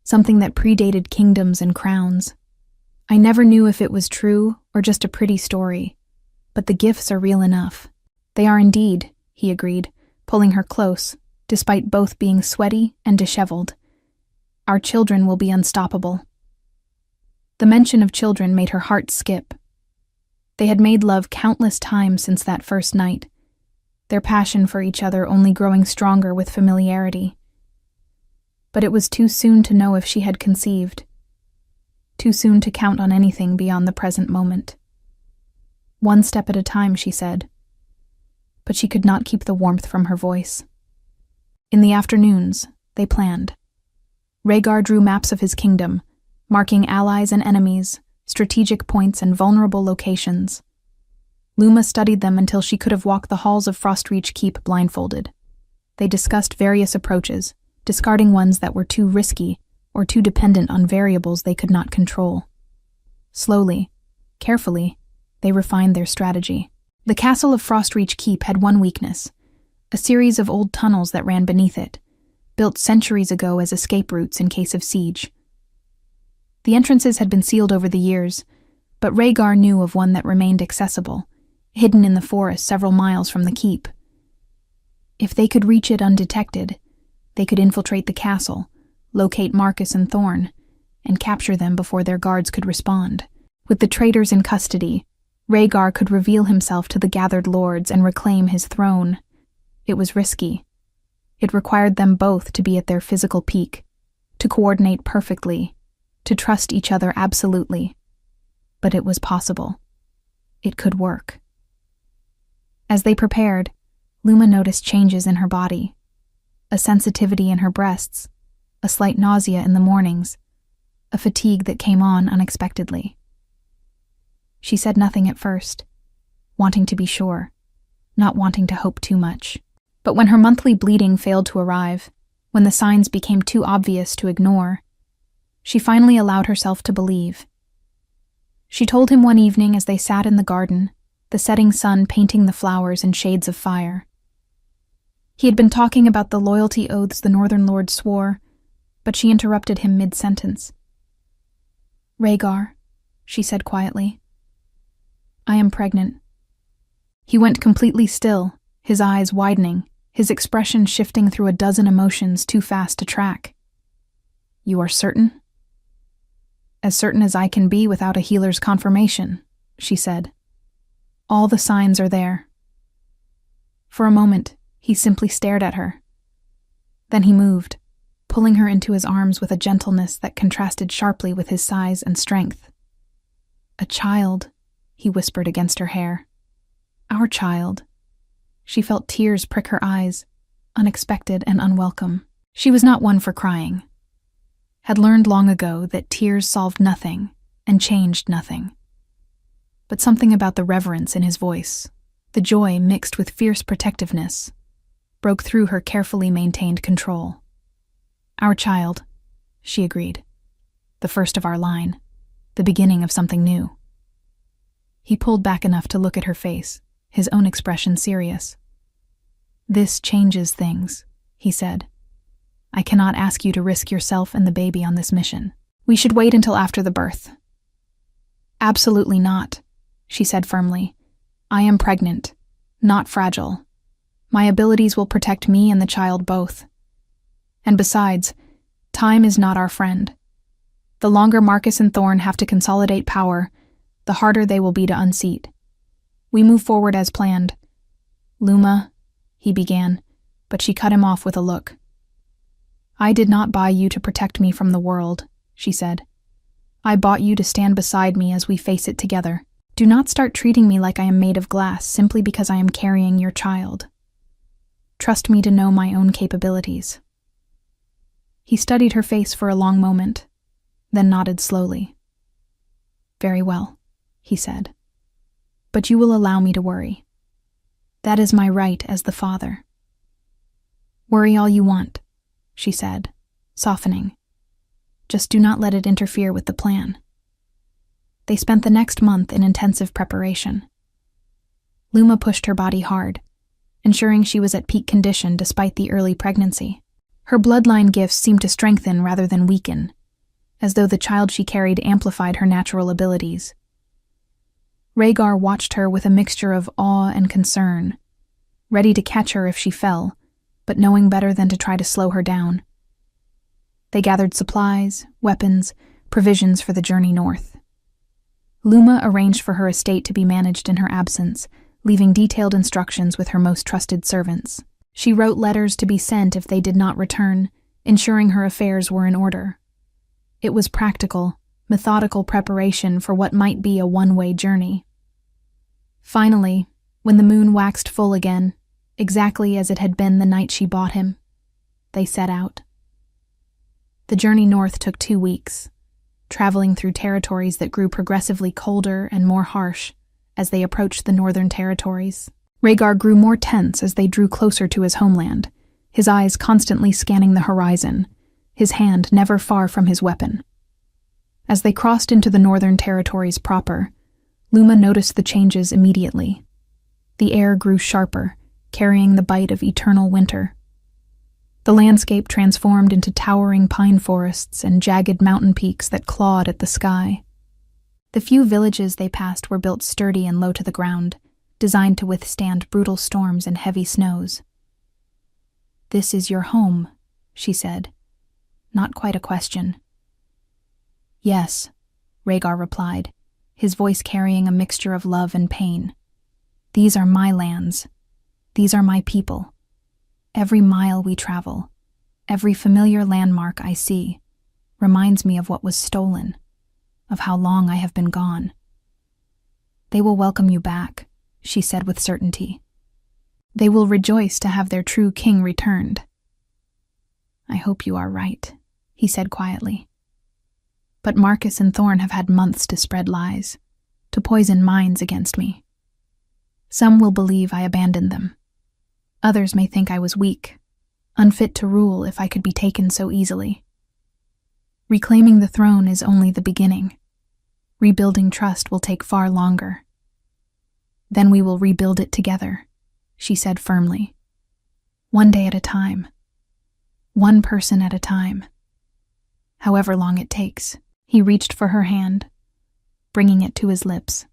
something that predated kingdoms and crowns. I never knew if it was true or just a pretty story, but the gifts are real enough." "They are indeed," he agreed, pulling her close, despite both being sweaty and disheveled. "Our children will be unstoppable." The mention of children made her heart skip. They had made love countless times since that first night, their passion for each other only growing stronger with familiarity. But it was too soon to know if she had conceived, too soon to count on anything beyond the present moment. "One step at a time," she said, but she could not keep the warmth from her voice. In the afternoons, they planned. Rhaegar drew maps of his kingdom, marking allies and enemies, strategic points and vulnerable locations. Luma studied them until she could have walked the halls of Frostreach Keep blindfolded. They discussed various approaches, discarding ones that were too risky or too dependent on variables they could not control. Slowly, carefully, they refined their strategy. The castle of Frostreach Keep had one weakness, a series of old tunnels that ran beneath it, built centuries ago as escape routes in case of siege. The entrances had been sealed over the years, but Rhaegar knew of one that remained accessible, hidden in the forest several miles from the keep. If they could reach it undetected, they could infiltrate the castle, locate Marcus and Thorne, and capture them before their guards could respond. With the traitors in custody, Rhaegar could reveal himself to the gathered lords and reclaim his throne. It was risky. It required them both to be at their physical peak, to coordinate perfectly, to trust each other absolutely. But it was possible. It could work. As they prepared, Luma noticed changes in her body, a sensitivity in her breasts, a slight nausea in the mornings, a fatigue that came on unexpectedly. She said nothing at first, wanting to be sure, not wanting to hope too much. But when her monthly bleeding failed to arrive, when the signs became too obvious to ignore, she finally allowed herself to believe. She told him one evening as they sat in the garden, the setting sun painting the flowers in shades of fire. He had been talking about the loyalty oaths the Northern Lord swore, but she interrupted him mid-sentence. "Rhaegar," she said quietly, "I am pregnant." He went completely still, his eyes widening, his expression shifting through a dozen emotions too fast to track. "You are certain?" "As certain as I can be without a healer's confirmation," she said. "All the signs are there." For a moment, he simply stared at her. Then he moved, pulling her into his arms with a gentleness that contrasted sharply with his size and strength. "A child," he whispered against her hair. "Our child." She felt tears prick her eyes, unexpected and unwelcome. She was not one for crying. Had learned long ago that tears solved nothing and changed nothing. But something about the reverence in his voice, the joy mixed with fierce protectiveness, broke through her carefully maintained control. "Our child," she agreed. "The first of our line, the beginning of something new." He pulled back enough to look at her face, his own expression serious. "This changes things," he said. "I cannot ask you to risk yourself and the baby on this mission. We should wait until after the birth." "Absolutely not," she said firmly. "I am pregnant, not fragile. My abilities will protect me and the child both. And besides, time is not our friend. The longer Marcus and Thorne have to consolidate power, the harder they will be to unseat. We move forward as planned." "Luma," he began, but she cut him off with a look. "I did not buy you to protect me from the world," she said. "I bought you to stand beside me as we face it together. Do not start treating me like I am made of glass simply because I am carrying your child. Trust me to know my own capabilities." He studied her face for a long moment, then nodded slowly. "Very well," he said. "But you will allow me to worry. That is my right as the father." "Worry all you want," she said, softening. "Just do not let it interfere with the plan." They spent the next month in intensive preparation. Luma pushed her body hard, ensuring she was at peak condition despite the early pregnancy. Her bloodline gifts seemed to strengthen rather than weaken, as though the child she carried amplified her natural abilities. Rhaegar watched her with a mixture of awe and concern, ready to catch her if she fell, but knowing better than to try to slow her down. They gathered supplies, weapons, provisions for the journey north. Luma arranged for her estate to be managed in her absence, leaving detailed instructions with her most trusted servants. She wrote letters to be sent if they did not return, ensuring her affairs were in order. It was practical, methodical preparation for what might be a one-way journey. Finally, when the moon waxed full again, exactly as it had been the night she bought him, they set out. The journey north took 2 weeks, traveling through territories that grew progressively colder and more harsh as they approached the northern territories. Rhaegar grew more tense as they drew closer to his homeland, his eyes constantly scanning the horizon, his hand never far from his weapon. As they crossed into the northern territories proper, Luma noticed the changes immediately. The air grew sharper, carrying the bite of eternal winter. The landscape transformed into towering pine forests and jagged mountain peaks that clawed at the sky. The few villages they passed were built sturdy and low to the ground, designed to withstand brutal storms and heavy snows. "This is your home," she said. Not quite a question. "Yes," Rhaegar replied, his voice carrying a mixture of love and pain. "These are my lands. These are my people. Every mile we travel, every familiar landmark I see, reminds me of what was stolen, of how long I have been gone. They will welcome you back," she said with certainty. "They will rejoice to have their true king returned." "I hope you are right," he said quietly. "But Marcus and Thorne have had months to spread lies, to poison minds against me." Some will believe I abandoned them. Others may think I was weak, unfit to rule if I could be taken so easily. Reclaiming the throne is only the beginning. Rebuilding trust will take far longer. Then we will rebuild it together, she said firmly. One day at a time. One person at a time. However long it takes. He reached for her hand, bringing it to his lips.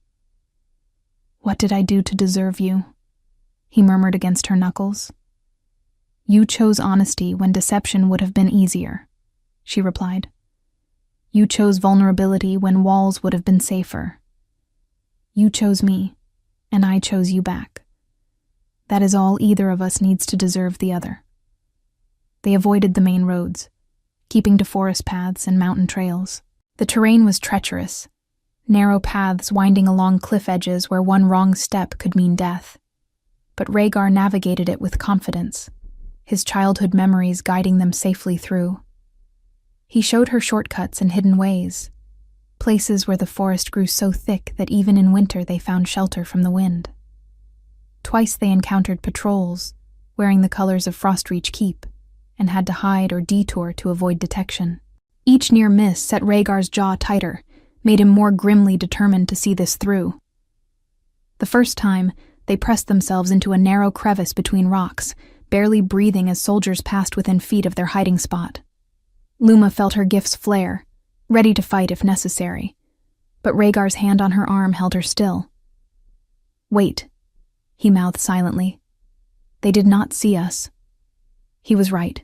What did I do to deserve you? He murmured against her knuckles. You chose honesty when deception would have been easier, she replied. You chose vulnerability when walls would have been safer. You chose me, and I chose you back. That is all either of us needs to deserve the other. They avoided the main roads, keeping to forest paths and mountain trails. The terrain was treacherous, narrow paths winding along cliff edges where one wrong step could mean death. But Rhaegar navigated it with confidence, his childhood memories guiding them safely through. He showed her shortcuts and hidden ways, places where the forest grew so thick that even in winter they found shelter from the wind. Twice they encountered patrols, wearing the colors of Frostreach Keep, and had to hide or detour to avoid detection. Each near miss set Rhaegar's jaw tighter, made him more grimly determined to see this through. The first time, they pressed themselves into a narrow crevice between rocks, barely breathing as soldiers passed within feet of their hiding spot. Luma felt her gifts flare, ready to fight if necessary, but Rhaegar's hand on her arm held her still. Wait, he mouthed silently. They did not see us. He was right.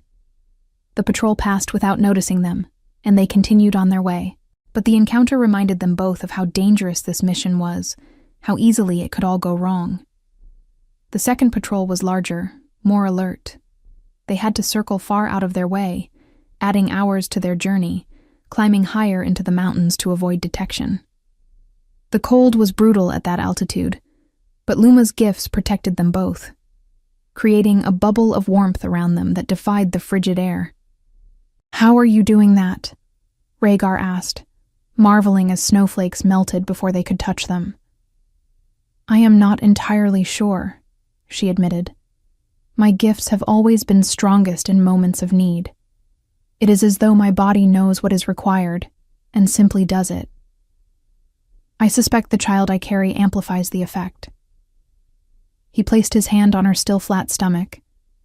The patrol passed without noticing them, and they continued on their way. But the encounter reminded them both of how dangerous this mission was, how easily it could all go wrong. The second patrol was larger, more alert. They had to circle far out of their way, adding hours to their journey, climbing higher into the mountains to avoid detection. The cold was brutal at that altitude, but Luma's gifts protected them both, creating a bubble of warmth around them that defied the frigid air. How are you doing that? Rhaegar asked, marveling as snowflakes melted before they could touch them. I am not entirely sure, she admitted. My gifts have always been strongest in moments of need. It is as though my body knows what is required, and simply does it. I suspect the child I carry amplifies the effect. He placed his hand on her still flat stomach,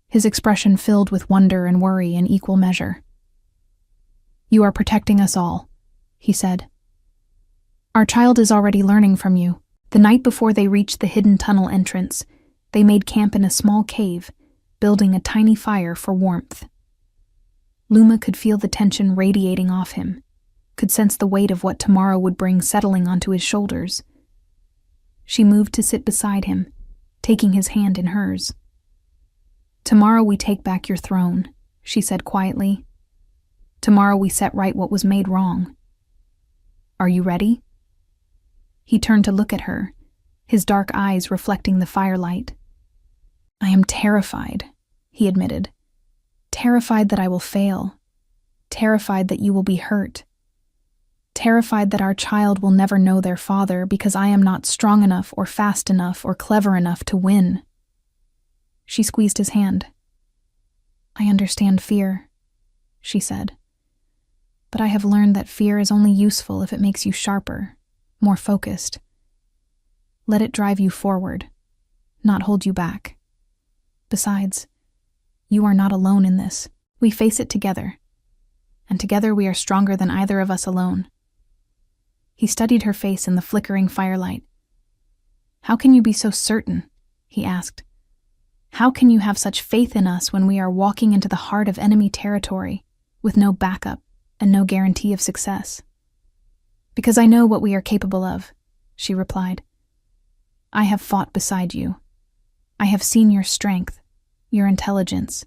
his expression filled with wonder and worry in equal measure. You are protecting us all, he said. Our child is already learning from you. The night before they reached the hidden tunnel entrance, they made camp in a small cave, building a tiny fire for warmth. Luma could feel the tension radiating off him, could sense the weight of what tomorrow would bring settling onto his shoulders. She moved to sit beside him, taking his hand in hers. Tomorrow we take back your throne, she said quietly. Tomorrow we set right what was made wrong. Are you ready? He turned to look at her, his dark eyes reflecting the firelight. I am terrified, he admitted. Terrified that I will fail. Terrified that you will be hurt. Terrified that our child will never know their father because I am not strong enough or fast enough or clever enough to win. She squeezed his hand. I understand fear, she said. But I have learned that fear is only useful if it makes you sharper, more focused. Let it drive you forward, not hold you back. Besides, you are not alone in this. We face it together, and together we are stronger than either of us alone. He studied her face in the flickering firelight. How can you be so certain? He asked. How can you have such faith in us when we are walking into the heart of enemy territory, with no backup and no guarantee of success? Because I know what we are capable of, she replied. I have fought beside you. I have seen your strength, your intelligence,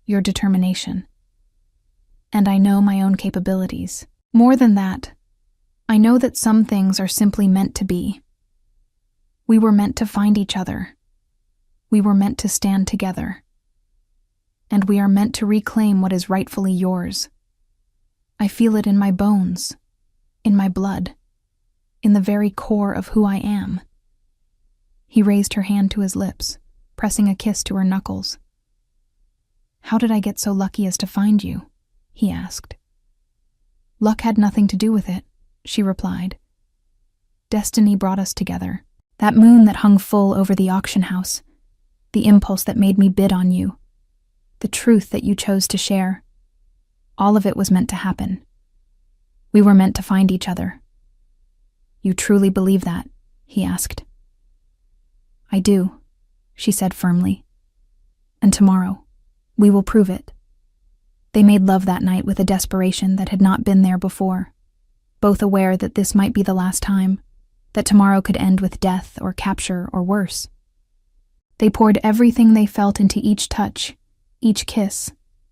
your determination. And I know my own capabilities. More than that, I know that some things are simply meant to be. We were meant to find each other. We were meant to stand together. And we are meant to reclaim what is rightfully yours. I feel it in my bones, in my blood, in the very core of who I am. He raised her hand to his lips, pressing a kiss to her knuckles. "How did I get so lucky as to find you?" he asked. "Luck had nothing to do with it," she replied. "Destiny brought us together. That moon that hung full over the auction house, the impulse that made me bid on you, the truth that you chose to share. All of it was meant to happen. We were meant to find each other." "You truly believe that?" he asked. "I do," she said firmly. "And tomorrow, we will prove it." They made love that night with a desperation that had not been there before, both aware that this might be the last time, that tomorrow could end with death or capture or worse. They poured everything they felt into each touch, each kiss,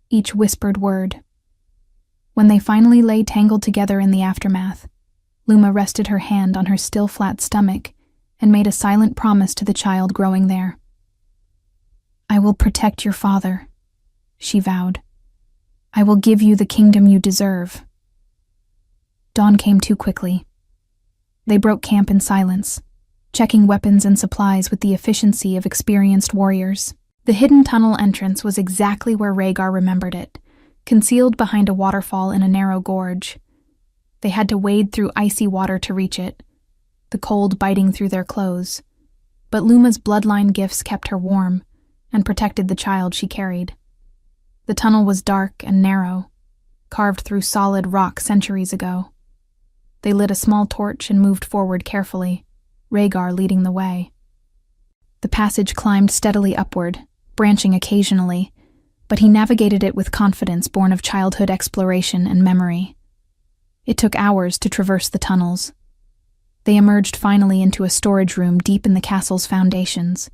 each whispered word. When they finally lay tangled together in the aftermath, Luma rested her hand on her still flat stomach and made a silent promise to the child growing there. "I will protect your father," she vowed. "I will give you the kingdom you deserve." Dawn came too quickly. They broke camp in silence, checking weapons and supplies with the efficiency of experienced warriors. The hidden tunnel entrance was exactly where Rhaegar remembered it, concealed behind a waterfall in a narrow gorge. They had to wade through icy water to reach it, the cold biting through their clothes. But Luma's bloodline gifts kept her warm and protected the child she carried. The tunnel was dark and narrow, carved through solid rock centuries ago. They lit a small torch and moved forward carefully, Rhaegar leading the way. The passage climbed steadily upward, branching occasionally, but he navigated it with confidence born of childhood exploration and memory. It took hours to traverse the tunnels. They emerged finally into a storage room deep in the castle's foundations,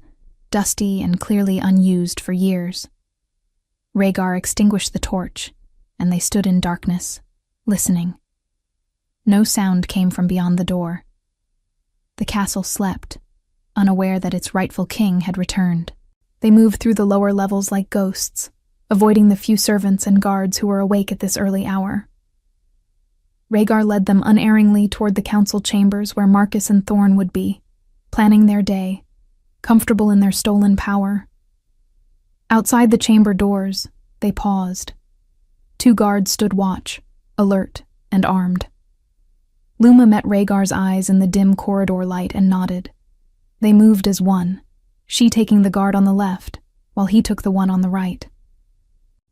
dusty and clearly unused for years. Rhaegar extinguished the torch, and they stood in darkness, listening. No sound came from beyond the door. The castle slept, unaware that its rightful king had returned. They moved through the lower levels like ghosts, avoiding the few servants and guards who were awake at this early hour. Rhaegar led them unerringly toward the council chambers where Marcus and Thorne would be, planning their day, comfortable in their stolen power. Outside the chamber doors, they paused. 2 guards stood watch, alert and armed. Luma met Rhaegar's eyes in the dim corridor light and nodded. They moved as one, she taking the guard on the left, while he took the one on the right.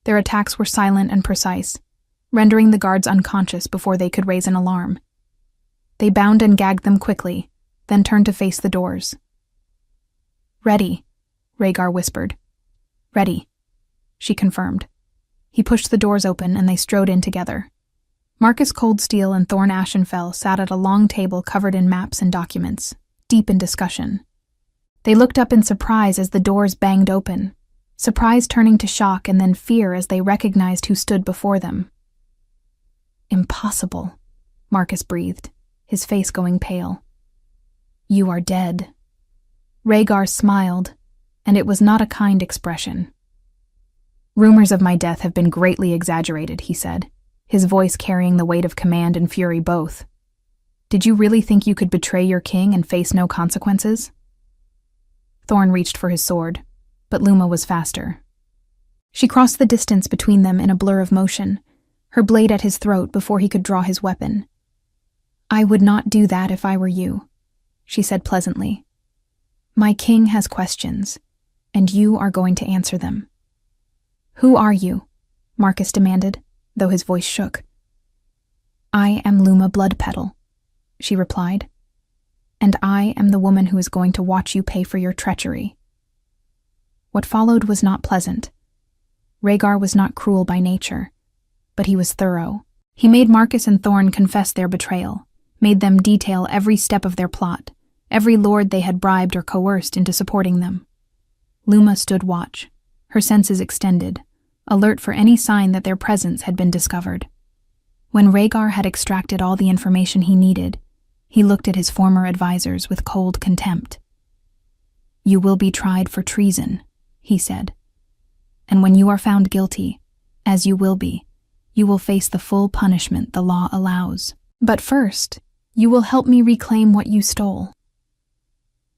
Their attacks were silent and precise, rendering the guards unconscious before they could raise an alarm. They bound and gagged them quickly, then turned to face the doors. "Ready," Rhaegar whispered. "Ready," she confirmed. He pushed the doors open and they strode in together. Marcus Coldsteel and Thorne Ashenfell sat at a long table covered in maps and documents, deep in discussion. They looked up in surprise as the doors banged open, surprise turning to shock and then fear as they recognized who stood before them. "Impossible," Marcus breathed, his face going pale. "You are dead." Rhaegar smiled, and it was not a kind expression. "Rumors of my death have been greatly exaggerated," he said, his voice carrying the weight of command and fury both. "Did you really think you could betray your king and face no consequences?" Thorne reached for his sword, but Luma was faster. She crossed the distance between them in a blur of motion, her blade at his throat before he could draw his weapon. "I would not do that if I were you," she said pleasantly. "My king has questions, and you are going to answer them." "Who are you?" Marcus demanded, though his voice shook. "I am Luma Bloodpetal," she replied, "and I am the woman who is going to watch you pay for your treachery." What followed was not pleasant. Rhaegar was not cruel by nature, but he was thorough. He made Marcus and Thorne confess their betrayal, made them detail every step of their plot, every lord they had bribed or coerced into supporting them. Luma stood watch, her senses extended, alert for any sign that their presence had been discovered. When Rhaegar had extracted all the information he needed, he looked at his former advisors with cold contempt. "You will be tried for treason," he said. "And when you are found guilty, as you will be, you will face the full punishment the law allows. But first, you will help me reclaim what you stole."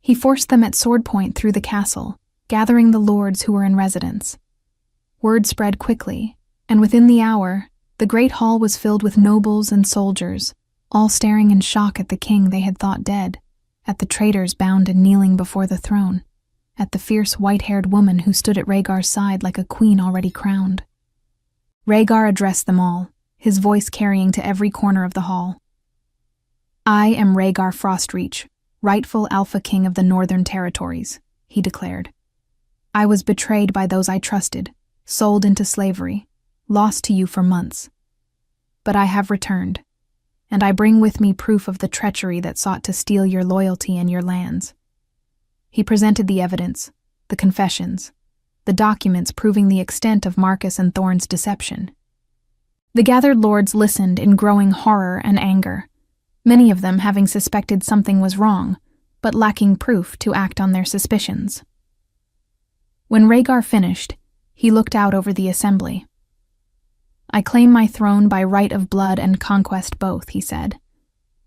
He forced them at sword point through the castle, gathering the lords who were in residence. Word spread quickly, and within the hour, the great hall was filled with nobles and soldiers, all staring in shock at the king they had thought dead, at the traitors bound and kneeling before the throne, at the fierce white-haired woman who stood at Rhaegar's side like a queen already crowned. Rhaegar addressed them all, his voice carrying to every corner of the hall. "I am Rhaegar Frostreach, rightful Alpha King of the Northern Territories," he declared. "I was betrayed by those I trusted, sold into slavery, lost to you for months. But I have returned, and I bring with me proof of the treachery that sought to steal your loyalty and your lands." He presented the evidence, the confessions, the documents proving the extent of Marcus and Thorne's deception. The gathered lords listened in growing horror and anger, many of them having suspected something was wrong, but lacking proof to act on their suspicions. When Rhaegar finished, he looked out over the assembly. "I claim my throne by right of blood and conquest both," he said.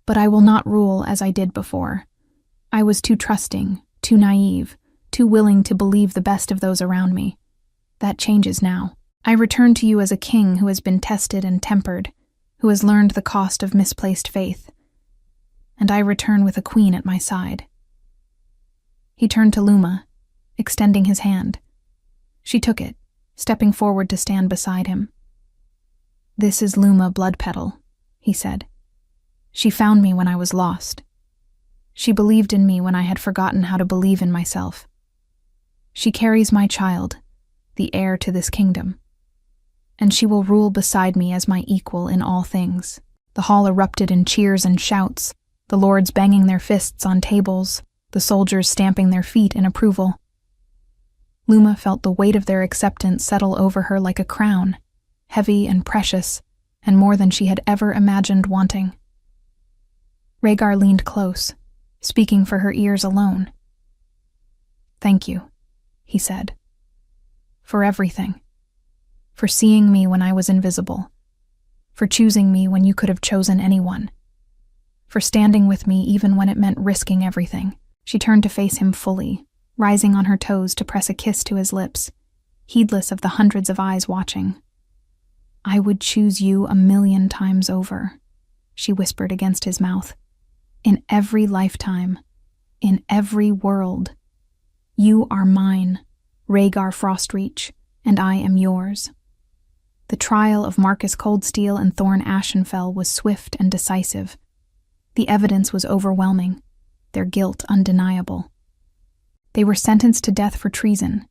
"But I will not rule as I did before. I was too trusting, too naive, too willing to believe the best of those around me. That changes now. I return to you as a king who has been tested and tempered, who has learned the cost of misplaced faith. And I return with a queen at my side." He turned to Luma, extending his hand. She took it, stepping forward to stand beside him. "This is Luma Bloodpetal," he said. "She found me when I was lost. She believed in me when I had forgotten how to believe in myself. She carries my child, the heir to this kingdom, and she will rule beside me as my equal in all things." The hall erupted in cheers and shouts, the lords banging their fists on tables, the soldiers stamping their feet in approval. Luma felt the weight of their acceptance settle over her like a crown, heavy and precious, and more than she had ever imagined wanting. Rhaegar leaned close, speaking for her ears alone. "Thank you," he said. "For everything. For seeing me when I was invisible. For choosing me when you could have chosen anyone. For standing with me even when it meant risking everything." She turned to face him fully, rising on her toes to press a kiss to his lips, heedless of the hundreds of eyes watching. "I would choose you 1,000,000 times over," she whispered against his mouth. "In every lifetime, in every world. You are mine, Rhaegar Frostreach, and I am yours." The trial of Marcus Coldsteel and Thorne Ashenfell was swift and decisive. The evidence was overwhelming, their guilt undeniable. They were sentenced to death for treason.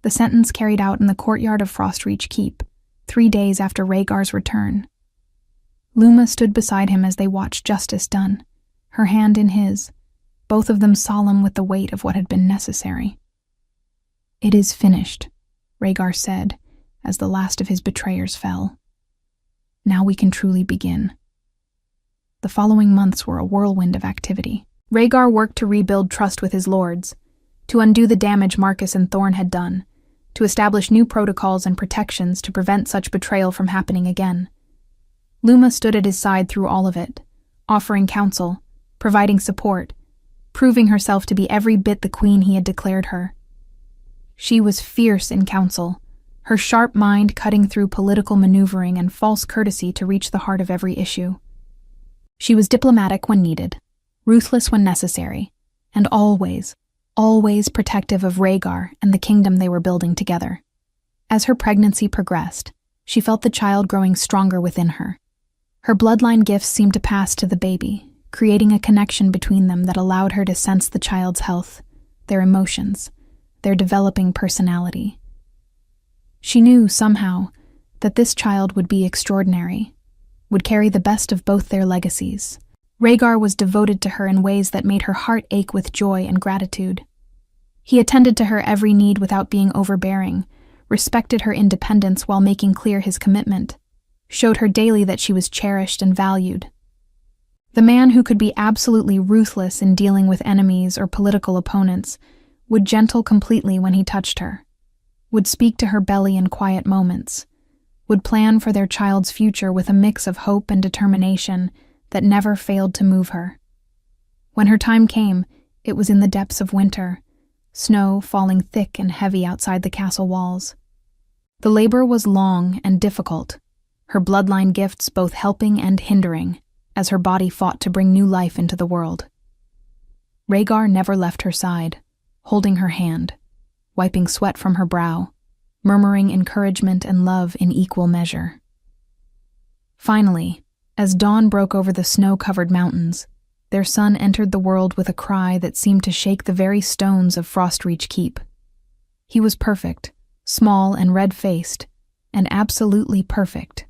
The sentence carried out in the courtyard of Frostreach Keep, 3 days after Rhaegar's return. Luma stood beside him as they watched justice done, her hand in his, both of them solemn with the weight of what had been necessary. "It is finished," Rhaegar said, as the last of his betrayers fell. "Now we can truly begin." The following months were a whirlwind of activity. Rhaegar worked to rebuild trust with his lords, to undo the damage Marcus and Thorne had done, to establish new protocols and protections to prevent such betrayal from happening again. Luma stood at his side through all of it, offering counsel, providing support, proving herself to be every bit the queen he had declared her. She was fierce in counsel, her sharp mind cutting through political maneuvering and false courtesy to reach the heart of every issue. She was diplomatic when needed, ruthless when necessary, and always protective of Rhaegar and the kingdom they were building together. As her pregnancy progressed, she felt the child growing stronger within her. Her bloodline gifts seemed to pass to the baby, creating a connection between them that allowed her to sense the child's health, their emotions, their developing personality. She knew, somehow, that this child would be extraordinary, would carry the best of both their legacies. Rhaegar was devoted to her in ways that made her heart ache with joy and gratitude. He attended to her every need without being overbearing, respected her independence while making clear his commitment, showed her daily that she was cherished and valued. The man who could be absolutely ruthless in dealing with enemies or political opponents would gentle completely when he touched her, would speak to her belly in quiet moments, would plan for their child's future with a mix of hope and determination that never failed to move her. When her time came, It was in the depths of winter, snow falling thick and heavy outside the castle walls. The labor was long and difficult, her bloodline gifts both helping and hindering, as her body fought to bring new life into the world. Rhaegar never left her side, holding her hand, wiping sweat from her brow, murmuring encouragement and love in equal measure. Finally, as dawn broke over the snow-covered mountains, their son entered the world with a cry that seemed to shake the very stones of Frostreach Keep. He was perfect, small and red-faced, and absolutely perfect.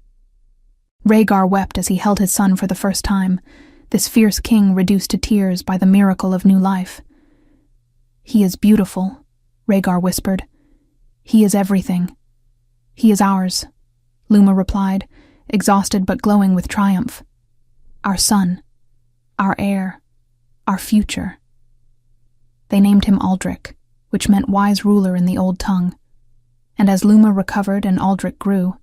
Rhaegar wept as he held his son for the first time, this fierce king reduced to tears by the miracle of new life. "He is beautiful," Rhaegar whispered. "He is everything. He is ours," Luma replied, exhausted but glowing with triumph. "Our son, our heir, our future." They named him Aldrich, which meant wise ruler in the old tongue. And as Luma recovered and Aldrich grew,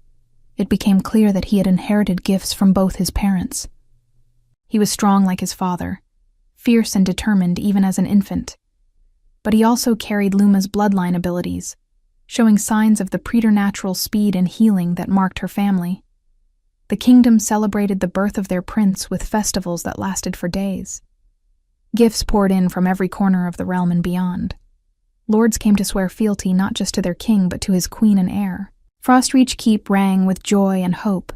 it became clear that he had inherited gifts from both his parents. He was strong like his father, fierce and determined even as an infant. But he also carried Luma's bloodline abilities, showing signs of the preternatural speed and healing that marked her family. The kingdom celebrated the birth of their prince with festivals that lasted for days. Gifts poured in from every corner of the realm and beyond. Lords came to swear fealty not just to their king but to his queen and heir. Frostreach Keep rang with joy and hope,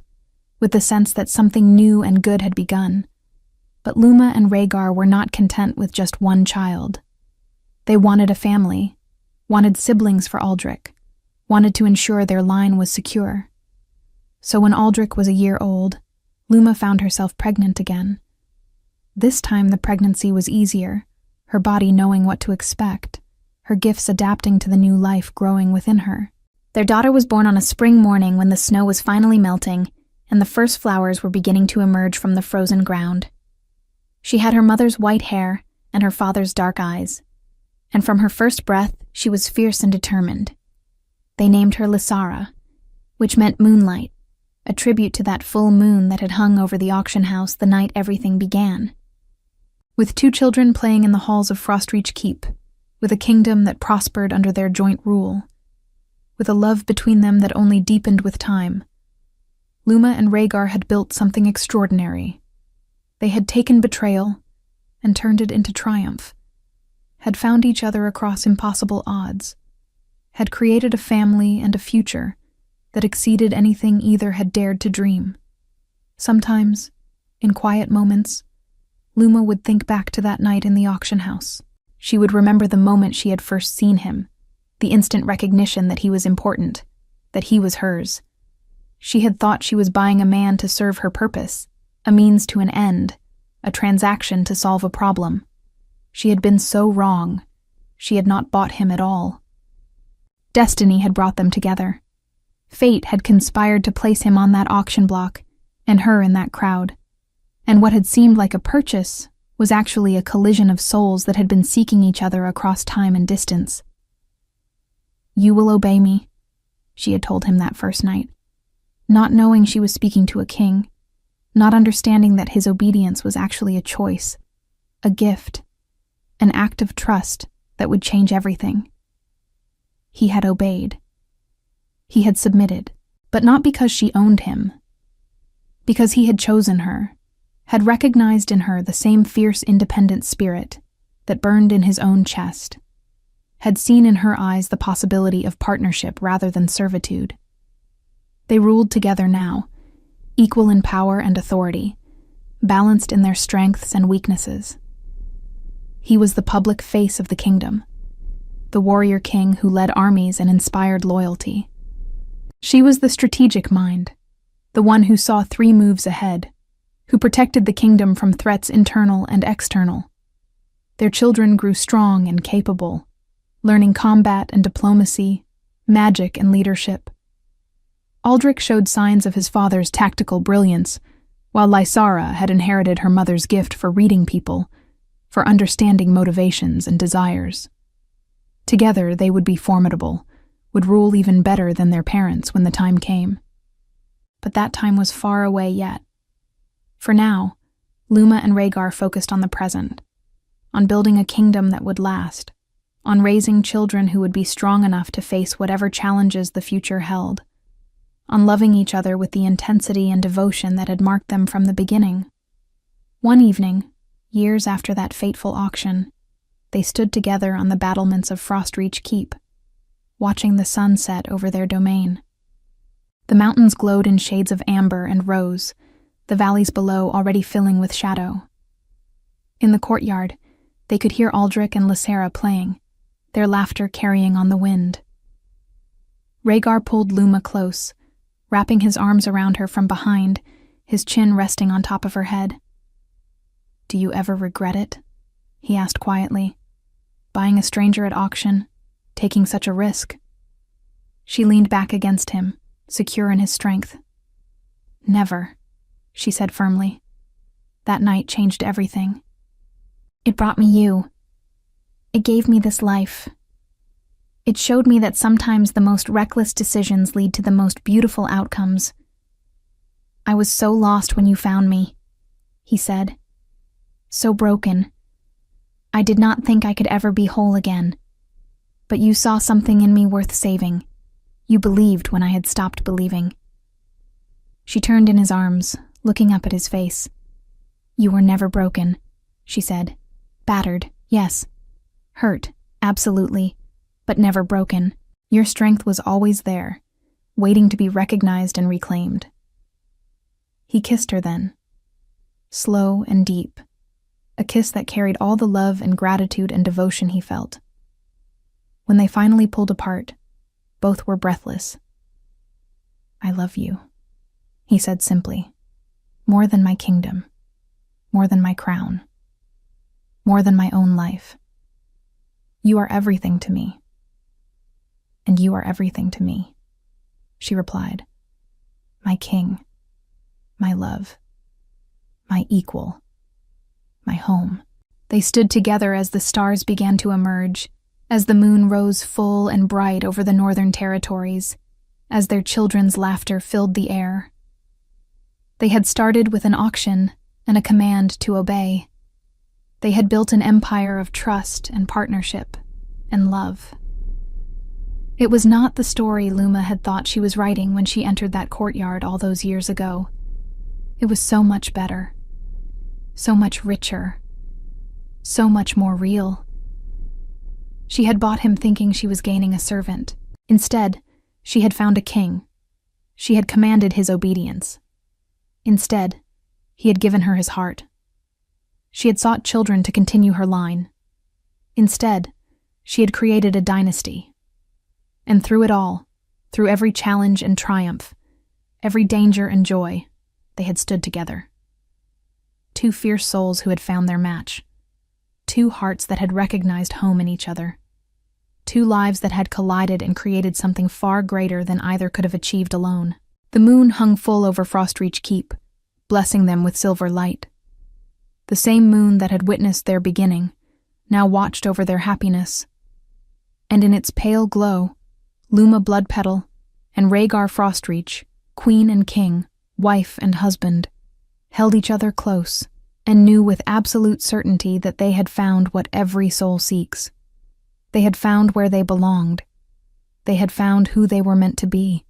with the sense that something new and good had begun. But Luma and Rhaegar were not content with just one child. They wanted a family, wanted siblings for Aldrich, wanted to ensure their line was secure. So when Aldrich was a year old, Luma found herself pregnant again. This time the pregnancy was easier, her body knowing what to expect, her gifts adapting to the new life growing within her. Their daughter was born on a spring morning when the snow was finally melting and the first flowers were beginning to emerge from the frozen ground. She had her mother's white hair and her father's dark eyes, and from her first breath she was fierce and determined. They named her Lysara, which meant moonlight, a tribute to that full moon that had hung over the auction house the night everything began. With 2 children playing in the halls of Frostreach Keep, with a kingdom that prospered under their joint rule, with a love between them that only deepened with time, Luma and Rhaegar had built something extraordinary. They had taken betrayal and turned it into triumph, had found each other across impossible odds, had created a family and a future that exceeded anything either had dared to dream. Sometimes, in quiet moments, Luma would think back to that night in the auction house. She would remember the moment she had first seen him, the instant recognition that he was important, that he was hers. She had thought she was buying a man to serve her purpose, a means to an end, a transaction to solve a problem. She had been so wrong. She had not bought him at all. Destiny had brought them together. Fate had conspired to place him on that auction block, and her in that crowd. And what had seemed like a purchase was actually a collision of souls that had been seeking each other across time and distance. "You will obey me," she had told him that first night, not knowing she was speaking to a king, not understanding that his obedience was actually a choice, a gift, an act of trust that would change everything. He had obeyed. He had submitted, but not because she owned him. Because he had chosen her, had recognized in her the same fierce independent spirit that burned in his own chest, had seen in her eyes the possibility of partnership rather than servitude. They ruled together now, equal in power and authority, balanced in their strengths and weaknesses. He was the public face of the kingdom, the warrior king who led armies and inspired loyalty. She was the strategic mind, the one who saw 3 moves ahead, who protected the kingdom from threats internal and external. Their children grew strong and capable, learning combat and diplomacy, magic and leadership. Aldrich showed signs of his father's tactical brilliance, while Lysara had inherited her mother's gift for reading people, for understanding motivations and desires. Together they would be formidable, would rule even better than their parents when the time came. But that time was far away yet. For now, Luma and Rhaegar focused on the present, on building a kingdom that would last, on raising children who would be strong enough to face whatever challenges the future held, on loving each other with the intensity and devotion that had marked them from the beginning. One evening, years after that fateful auction, they stood together on the battlements of Frostreach Keep, watching the sun set over their domain. The mountains glowed in shades of amber and rose, the valleys below already filling with shadow. In the courtyard, they could hear Aldrich and Lysera playing, their laughter carrying on the wind. Rhaegar pulled Luma close, wrapping his arms around her from behind, his chin resting on top of her head. "Do you ever regret it?" he asked quietly. "Buying a stranger at auction, taking such a risk?" She leaned back against him, secure in his strength. "Never," she said firmly. "That night changed everything. It brought me you. It gave me this life. It showed me that sometimes the most reckless decisions lead to the most beautiful outcomes. I was so lost when you found me," he said. "So broken. I did not think I could ever be whole again. But you saw something in me worth saving. You believed when I had stopped believing." She turned in his arms, looking up at his face. "You were never broken," she said. "Battered, yes. Hurt, absolutely, but never broken. Your strength was always there, waiting to be recognized and reclaimed." He kissed her then, slow and deep, a kiss that carried all the love and gratitude and devotion he felt. When they finally pulled apart, both were breathless. "I love you," he said simply. "More than my kingdom, more than my crown, more than my own life. You are everything to me. And you are everything to me," she replied. "My king, my love, my equal, my home." They stood together as the stars began to emerge, as the moon rose full and bright over the northern territories, as their children's laughter filled the air. They had started with an auction and a command to obey. They had built an empire of trust and partnership and love. It was not the story Luma had thought she was writing when she entered that courtyard all those years ago. It was so much better, so much richer, so much more real. She had bought him thinking she was gaining a servant. Instead, she had found a king. She had commanded his obedience. Instead, he had given her his heart. She had sought children to continue her line. Instead, she had created a dynasty. And through it all, through every challenge and triumph, every danger and joy, they had stood together. Two fierce souls who had found their match. Two hearts that had recognized home in each other. Two lives that had collided and created something far greater than either could have achieved alone. The moon hung full over Frostreach Keep, blessing them with silver light. The same moon that had witnessed their beginning now watched over their happiness. And in its pale glow, Luma Bloodpetal and Rhaegar Frostreach, queen and king, wife and husband, held each other close and knew with absolute certainty that they had found what every soul seeks. They had found where they belonged. They had found who they were meant to be.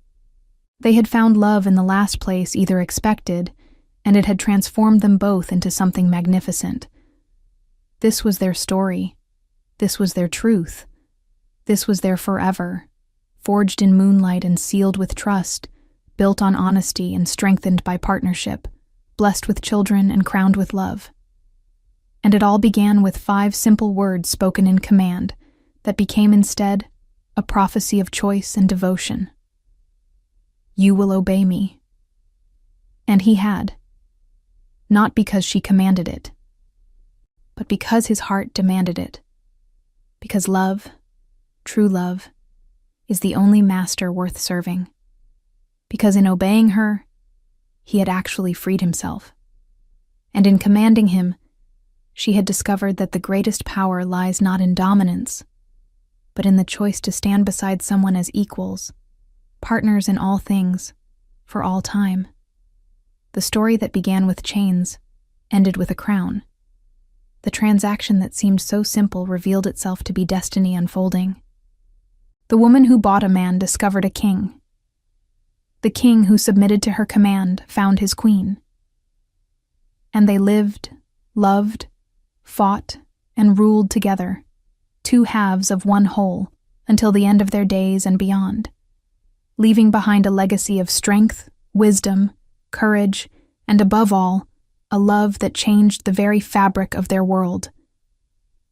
They had found love in the last place either expected, and it had transformed them both into something magnificent. This was their story. This was their truth. This was their forever, forged in moonlight and sealed with trust, built on honesty and strengthened by partnership, blessed with children and crowned with love. And it all began with 5 simple words spoken in command that became instead a prophecy of choice and devotion. "You will obey me." And he had. Not because she commanded it, but because his heart demanded it. Because love, true love, is the only master worth serving. Because in obeying her, he had actually freed himself. And in commanding him, she had discovered that the greatest power lies not in dominance, but in the choice to stand beside someone as equals, partners in all things, for all time. The story that began with chains ended with a crown. the transaction that seemed so simple revealed itself to be destiny unfolding. The woman who bought a man discovered a king. The king who submitted to her command found his queen. And they lived, loved, fought, and ruled together, two halves of one whole, until the end of their days and beyond, leaving behind a legacy of strength, wisdom, courage, and above all, a love that changed the very fabric of their world.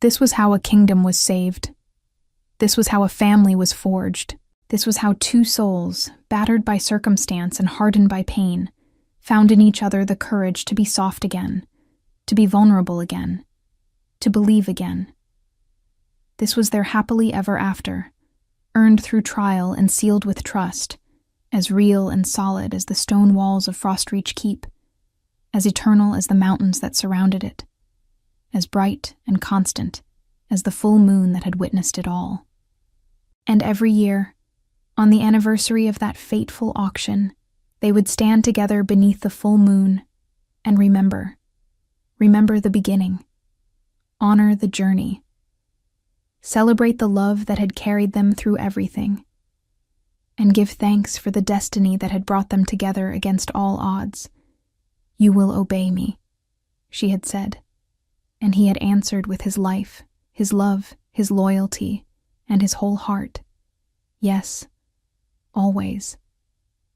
This was how a kingdom was saved. This was how a family was forged. This was how two souls, battered by circumstance and hardened by pain, found in each other the courage to be soft again, to be vulnerable again, to believe again. This was their happily ever after, earned through trial and sealed with trust, as real and solid as the stone walls of Frostreach Keep, as eternal as the mountains that surrounded it, as bright and constant as the full moon that had witnessed it all. And every year, on the anniversary of that fateful auction, they would stand together beneath the full moon and remember the beginning, honor the journey, celebrate the love that had carried them through everything, and give thanks for the destiny that had brought them together against all odds. "You will obey me," she had said, and he had answered with his life, his love, his loyalty, and his whole heart. Yes, always,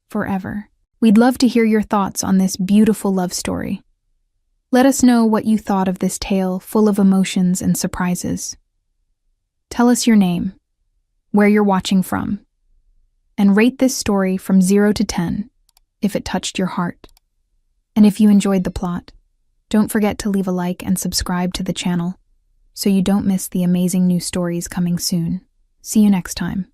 forever. We'd love to hear your thoughts on this beautiful love story. Let us know what you thought of this tale full of emotions and surprises. Tell us your name, where you're watching from, and rate this story from 0 to 10 if it touched your heart. And if you enjoyed the plot, don't forget to leave a like and subscribe to the channel so you don't miss the amazing new stories coming soon. See you next time.